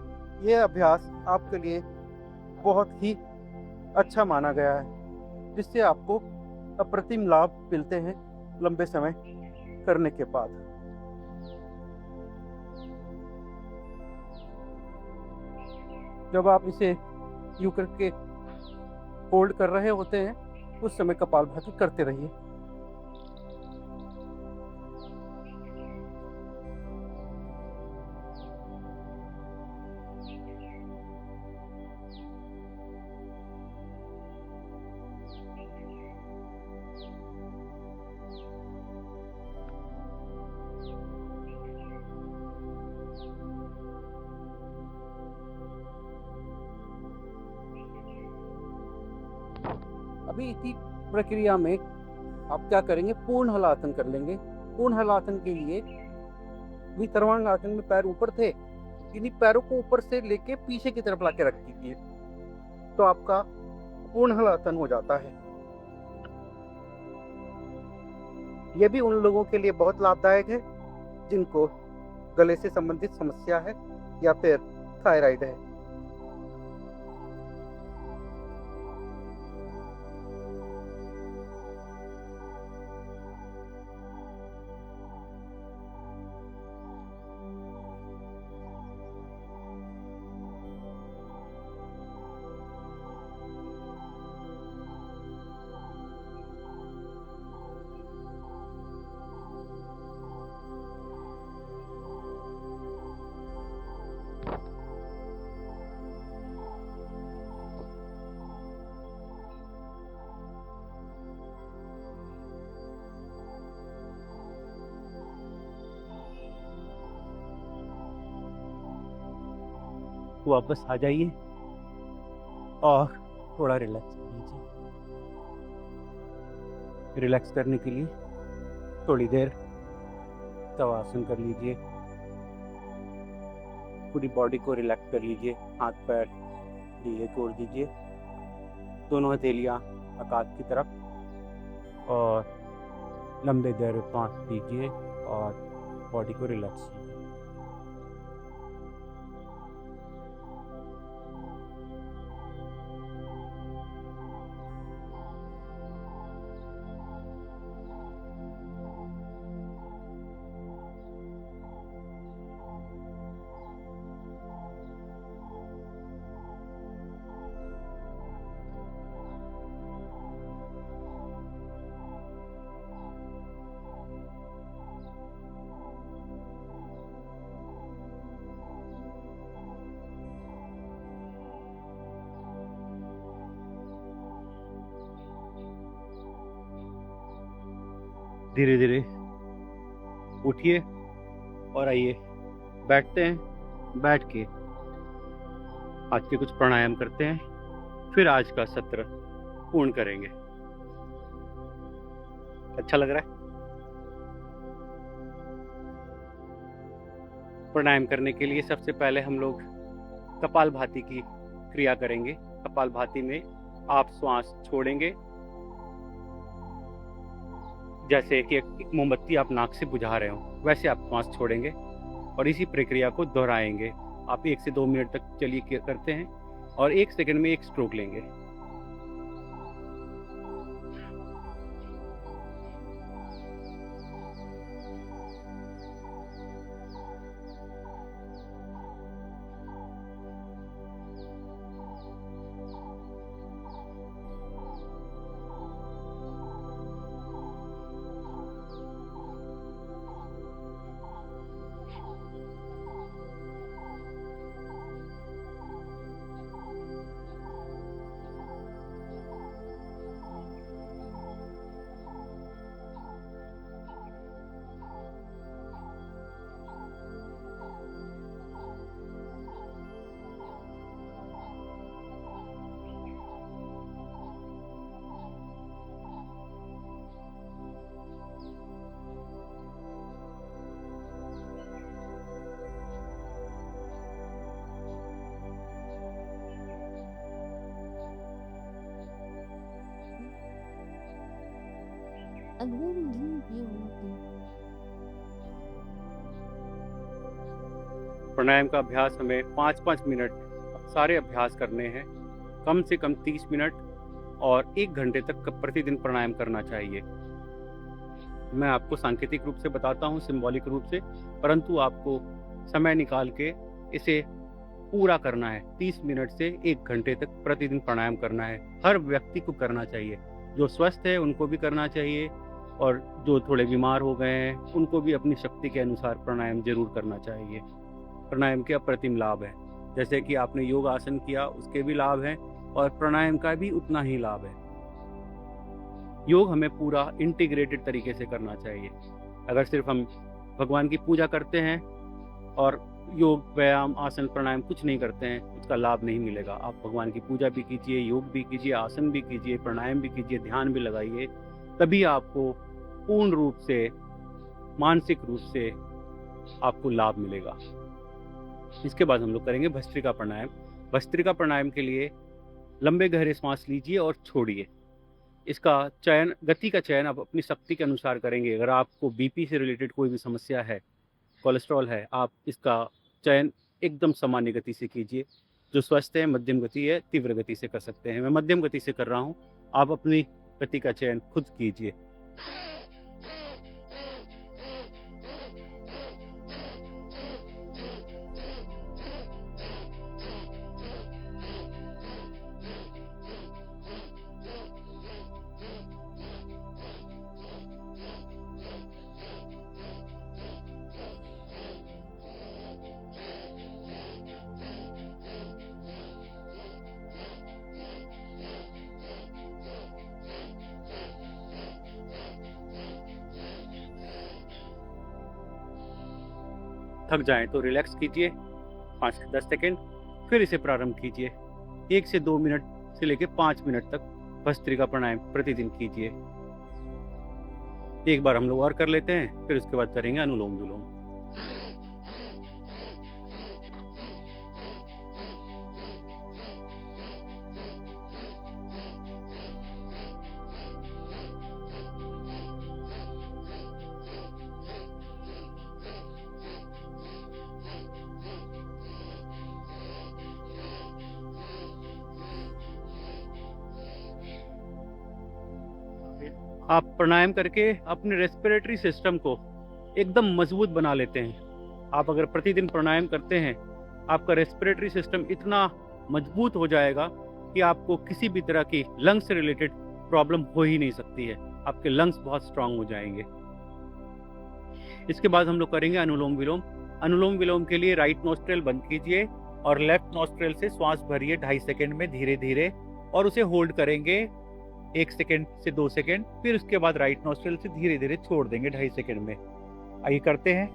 ये अभ्यास आपके लिए बहुत ही अच्छा माना गया है, जिससे आपको अप्रतिम लाभ मिलते हैं लंबे समय करने के बाद। जब आप इसे यूं करके होल्ड कर रहे होते हैं उस समय कपालभाति करते रहिए। अभी प्रक्रिया में आप क्या करेंगे, पूर्ण हलासन कर लेंगे। पूर्ण हलासन के लिए भी सर्वांगासन में पैर ऊपर थे, इन्हीं पैरों को ऊपर से लेके पीछे की तरफ लाके रख दीजिए, तो आपका पूर्ण हलासन हो जाता है। यह भी उन लोगों के लिए बहुत लाभदायक है जिनको गले से संबंधित समस्या है या फिर थायराइड है। वापस आ जाइए और थोड़ा रिलैक्स कीजिए। रिलैक्स करने के लिए थोड़ी देर शवासन कर लीजिए। पूरी बॉडी को रिलैक्स कर लीजिए। हाथ पैर ढीले छोड़ दीजिए, दोनों हथेलियां आकाश की तरफ, और लंबे देर सांस लीजिए और बॉडी को रिलैक्स कीजिए। धीरे धीरे उठिए और आइए बैठते हैं। बैठ के आज के कुछ प्राणायाम करते हैं, फिर आज का सत्र पूर्ण करेंगे। अच्छा लग रहा है? प्राणायाम करने के लिए सबसे पहले हम लोग कपालभाति की क्रिया करेंगे। कपालभाति में आप श्वास छोड़ेंगे, जैसे कि एक मोमबत्ती आप नाक से बुझा रहे हो, वैसे आप श्वास छोड़ेंगे और इसी प्रक्रिया को दोहराएंगे। आप 1 से 2 मिनट तक चलिए करते हैं और 1 सेकंड में 1 स्ट्रोक लेंगे। प्राणायाम का अभ्यास हमें 5-5 मिनट सारे अभ्यास करने हैं, कम से कम 30 मिनट और 1 घंटे तक प्रतिदिन प्राणायाम करना चाहिए। मैं आपको सांकेतिक रूप से बताता हूँ, सिंबॉलिक रूप से, परंतु आपको समय निकाल के इसे पूरा करना है। 30 मिनट से 1 घंटे तक प्रतिदिन प्राणायाम करना है। हर व्यक्ति को करना चाहिए, जो स्वस्थ है उनको भी करना चाहिए और जो थोड़े बीमार हो गए हैं उनको भी अपनी शक्ति के अनुसार प्राणायाम जरूर करना चाहिए। प्राणायाम के अप्रतिम लाभ है, जैसे कि आपने योग आसन किया उसके भी लाभ हैं और प्राणायाम का भी उतना ही लाभ है। योग हमें पूरा इंटीग्रेटेड तरीके से करना चाहिए। अगर सिर्फ हम भगवान की पूजा करते हैं और योग, व्यायाम, आसन, प्राणायाम कुछ नहीं करते हैं, उसका लाभ नहीं मिलेगा। आप भगवान की पूजा भी कीजिए, योग भी कीजिए, आसन भी कीजिए, प्राणायाम भी कीजिए, ध्यान भी लगाइए, तभी आपको पूर्ण रूप से, मानसिक रूप से आपको लाभ मिलेगा। इसके बाद हम लोग करेंगे भस्त्रिका प्राणायाम। भस्त्रिका प्राणायाम के लिए लंबे गहरे सांस लीजिए और छोड़िए। इसका चयन, गति का चयन आप अपनी शक्ति के अनुसार करेंगे। अगर आपको बीपी से रिलेटेड कोई भी समस्या है, कोलेस्ट्रॉल है, आप इसका चयन एकदम सामान्य गति से कीजिए। जो स्वस्थ है, मध्यम गति है, तीव्र गति से कर सकते हैं। मैं मध्यम गति से कर रहा हूँ, आप अपनी गति का चयन खुद कीजिए। थक जाएं तो रिलैक्स कीजिए 5 से 10 सेकेंड, फिर इसे प्रारंभ कीजिए। 1 से 2 मिनट से लेकर 5 मिनट तक भस्त्रिका प्राणायाम प्रतिदिन कीजिए। एक बार हम लोग और कर लेते हैं, फिर उसके बाद करेंगे अनुलोम विलोम। आप प्राणायाम करके अपने रेस्पिरेटरी सिस्टम को एकदम मजबूत बना लेते हैं। आप अगर प्रतिदिन प्राणायाम करते हैं, आपका रेस्पिरेटरी सिस्टम इतना मजबूत हो जाएगा कि आपको किसी भी तरह की लंग्स से रिलेटेड प्रॉब्लम हो ही नहीं सकती है। आपके लंग्स बहुत स्ट्रांग हो जाएंगे। इसके बाद हम लोग करेंगे अनुलोम विलोम। अनुलोम विलोम के लिए राइट नोस्ट्रिल बंद कीजिए और लेफ्ट नोस्ट्रिल से श्वास भरिए 2.5 सेकेंड में धीरे धीरे, और उसे होल्ड करेंगे 1 सेकेंड से 2 सेकेंड। फिर उसके बाद राइट नोस्ट्रिल से धीरे धीरे छोड़ देंगे 2.5 सेकेंड में। आइए करते हैं।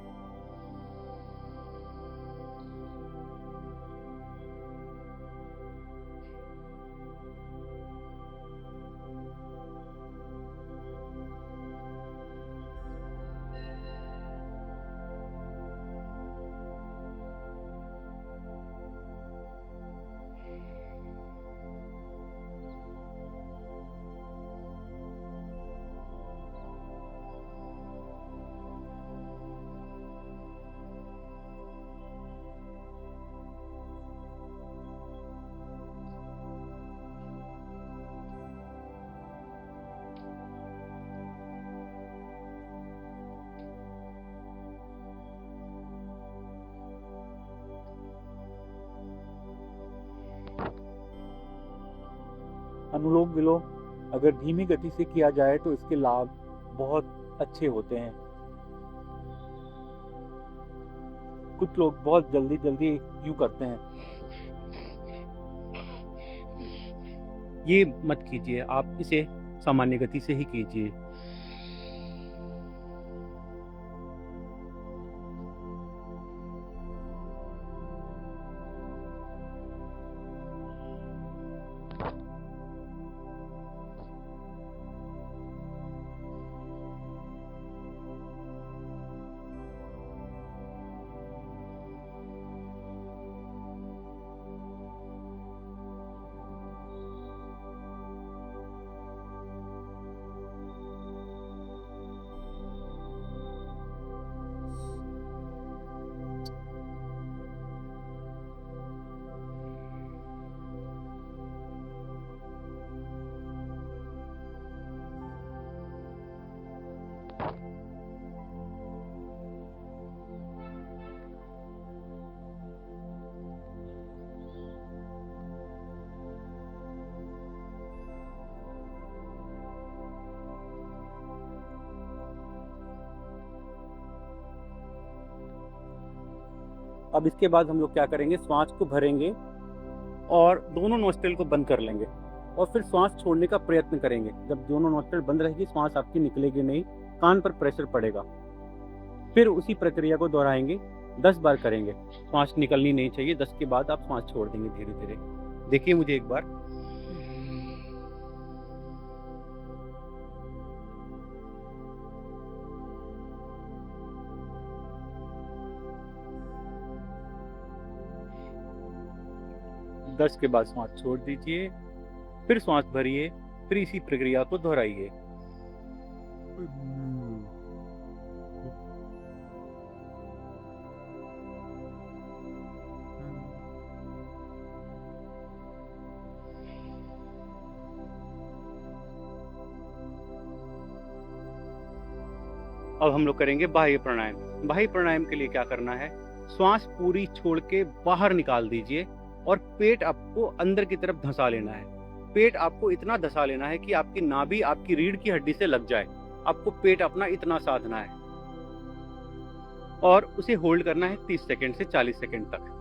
अनुलोम विलोम अगर धीमी गति से किया जाए तो इसके लाभ बहुत अच्छे होते हैं। कुछ लोग बहुत जल्दी जल्दी यूं करते हैं। ये मत कीजिए, आप इसे सामान्य गति से ही कीजिए। अब इसके बाद हम लोग क्या करेंगे, श्वास को भरेंगे और दोनों नोस्ट्रिल को बंद कर लेंगे और फिर श्वास छोड़ने का प्रयत्न करेंगे। जब दोनों नोस्ट्रिल बंद रहेगी, श्वास आपकी निकलेगी नहीं, कान पर प्रेशर पड़ेगा। फिर उसी प्रक्रिया को दोहराएंगे। 10 बार करेंगे। श्वास निकलनी नहीं चाहिए। 10 के बाद आप श्वास छोड़ देंगे धीरे धीरे। देखिए मुझे एक बार। दस के बाद श्वास छोड़ दीजिए, फिर श्वास भरिए, फिर इसी प्रक्रिया को दोहराइए। अब हम लोग करेंगे बाह्य प्राणायाम। बाह्य प्राणायाम के लिए क्या करना है, श्वास पूरी छोड़ के बाहर निकाल दीजिए और पेट आपको अंदर की तरफ धंसा लेना है। पेट आपको इतना धंसा लेना है कि आपकी नाभि आपकी रीढ़ की हड्डी से लग जाए। आपको पेट अपना इतना साधना है और उसे होल्ड करना है 30 सेकंड से 40 सेकंड तक।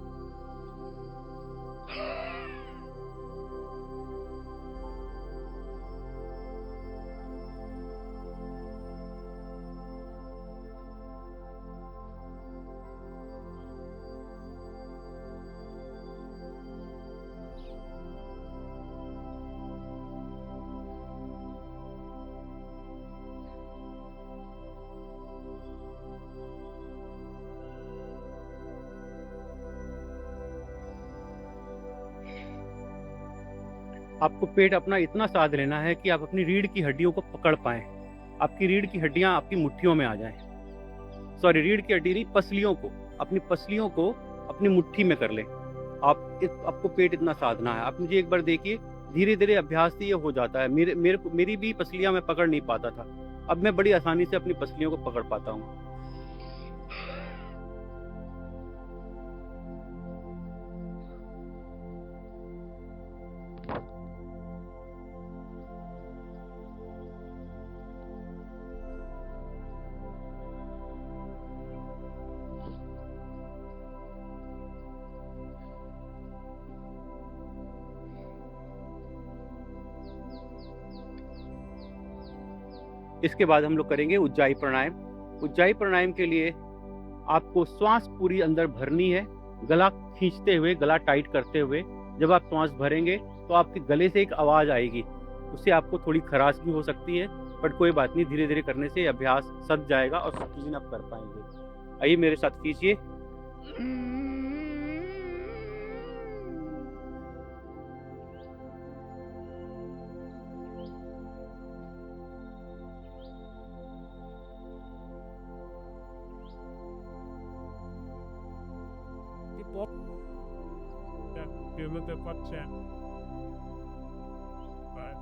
आपको पेट अपना इतना साध लेना है कि आप अपनी रीढ़ की हड्डियों को पकड़ पाएं। आपकी रीढ़ की हड्डियां आपकी मुट्ठियों में आ जाएं। सॉरी, रीढ़ की हड्डी नहीं, पसलियों को, अपनी पसलियों को अपनी मुट्ठी में कर लें। आपको पेट इतना साधना है। आप मुझे एक बार देखिए, धीरे धीरे अभ्यास से ये हो जाता है। मेरी भी पसलियां मैं पकड़ नहीं पाता था, अब मैं बड़ी आसानी से अपनी पसलियों को पकड़ पाता हूँ। इसके बाद हम लोग करेंगे उज्जाई प्राणायाम। उज्जाई प्राणायाम के लिए आपको श्वास पूरी अंदर भरनी है, गला खींचते हुए, गला टाइट करते हुए। जब आप श्वास भरेंगे तो आपके गले से एक आवाज आएगी, उससे आपको थोड़ी खराश भी हो सकती है, बट कोई बात नहीं, धीरे धीरे करने से अभ्यास सध जाएगा और सब चीजें आप कर पाएंगे। आइए मेरे साथ कीजिए। Film the WhatsApp. Bye.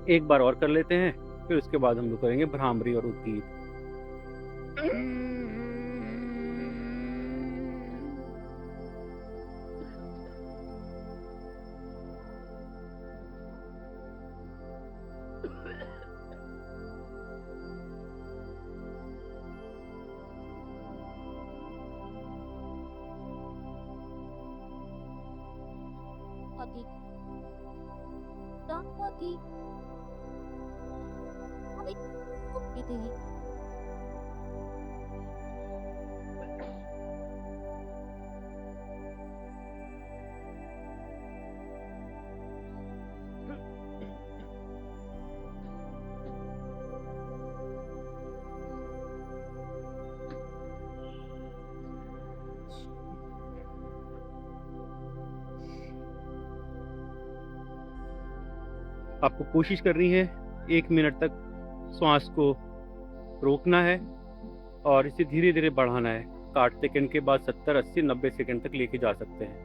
एक बार और कर लेते हैं, फिर उसके बाद हम लोग करेंगे भ्रामरी और उद्गीत। 어디? 나 어디? 어디? 어디? आपको कोशिश करनी है 1 मिनट तक श्वास को रोकना है और इसे धीरे धीरे बढ़ाना है। 60 सेकंड के बाद 70, 80, 90 सेकंड तक लेके जा सकते हैं।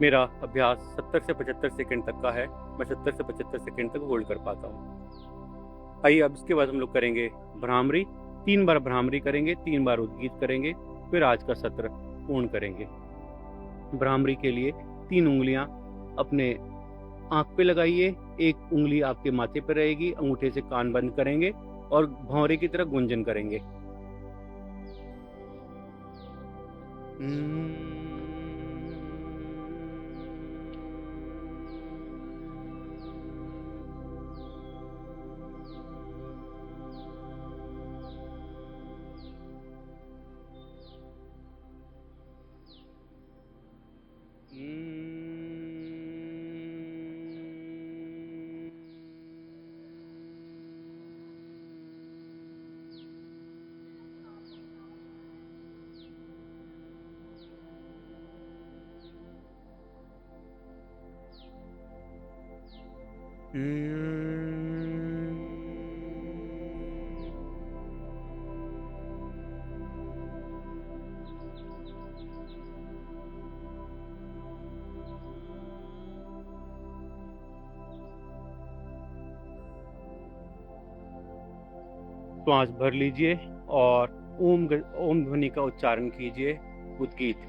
मेरा अभ्यास 70 से 75 सेकंड तक का है। मैं 70 से 75 सेकंड तक होल्ड कर पाता हूँ। आइए अब इसके बाद हम लोग करेंगे भ्रामरी। 3 बार भ्रामरी करेंगे, 3 बार उद्गीत करेंगे, फिर आज का सत्र पूर्ण करेंगे। भ्रामरी के लिए 3 उंगलियां अपने आंख पे लगाइए, एक उंगली आपके माथे पे रहेगी, अंगूठे से कान बंद करेंगे और भौरे की तरह गुंजन करेंगे। श्वास भर लीजिए और ओम ध्वनि का उच्चारण कीजिए उद्गीत।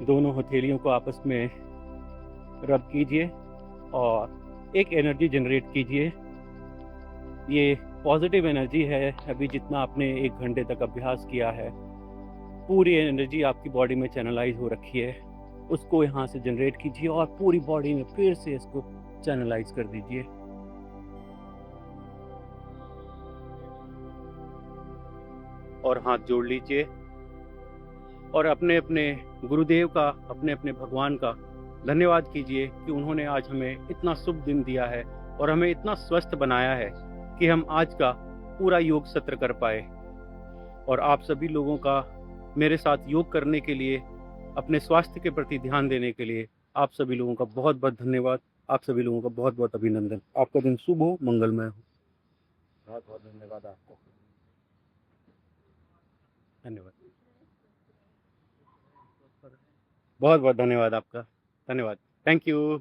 दोनों हथेलियों को आपस में रब कीजिए और एक एनर्जी जनरेट कीजिए। ये पॉजिटिव एनर्जी है। अभी जितना आपने 1 घंटे तक अभ्यास किया है, पूरी एनर्जी आपकी बॉडी में चैनलाइज हो रखी है, उसको यहाँ से जनरेट कीजिए और पूरी बॉडी में फिर से इसको चैनलाइज कर दीजिए। और हाथ जोड़ लीजिए और अपने अपने गुरुदेव का, अपने अपने भगवान का धन्यवाद कीजिए कि उन्होंने आज हमें इतना शुभ दिन दिया है और हमें इतना स्वस्थ बनाया है कि हम आज का पूरा योग सत्र कर पाए। और आप सभी लोगों का मेरे साथ योग करने के लिए, अपने स्वास्थ्य के प्रति ध्यान देने के लिए आप सभी लोगों का बहुत बहुत धन्यवाद। आप सभी लोगों का बहुत बहुत अभिनंदन। आपका दिन शुभ हो, मंगलमय हो। बहुत बहुत धन्यवाद आपको। धन्यवाद। बहुत बहुत धन्यवाद आपका। धन्यवाद। Thank you.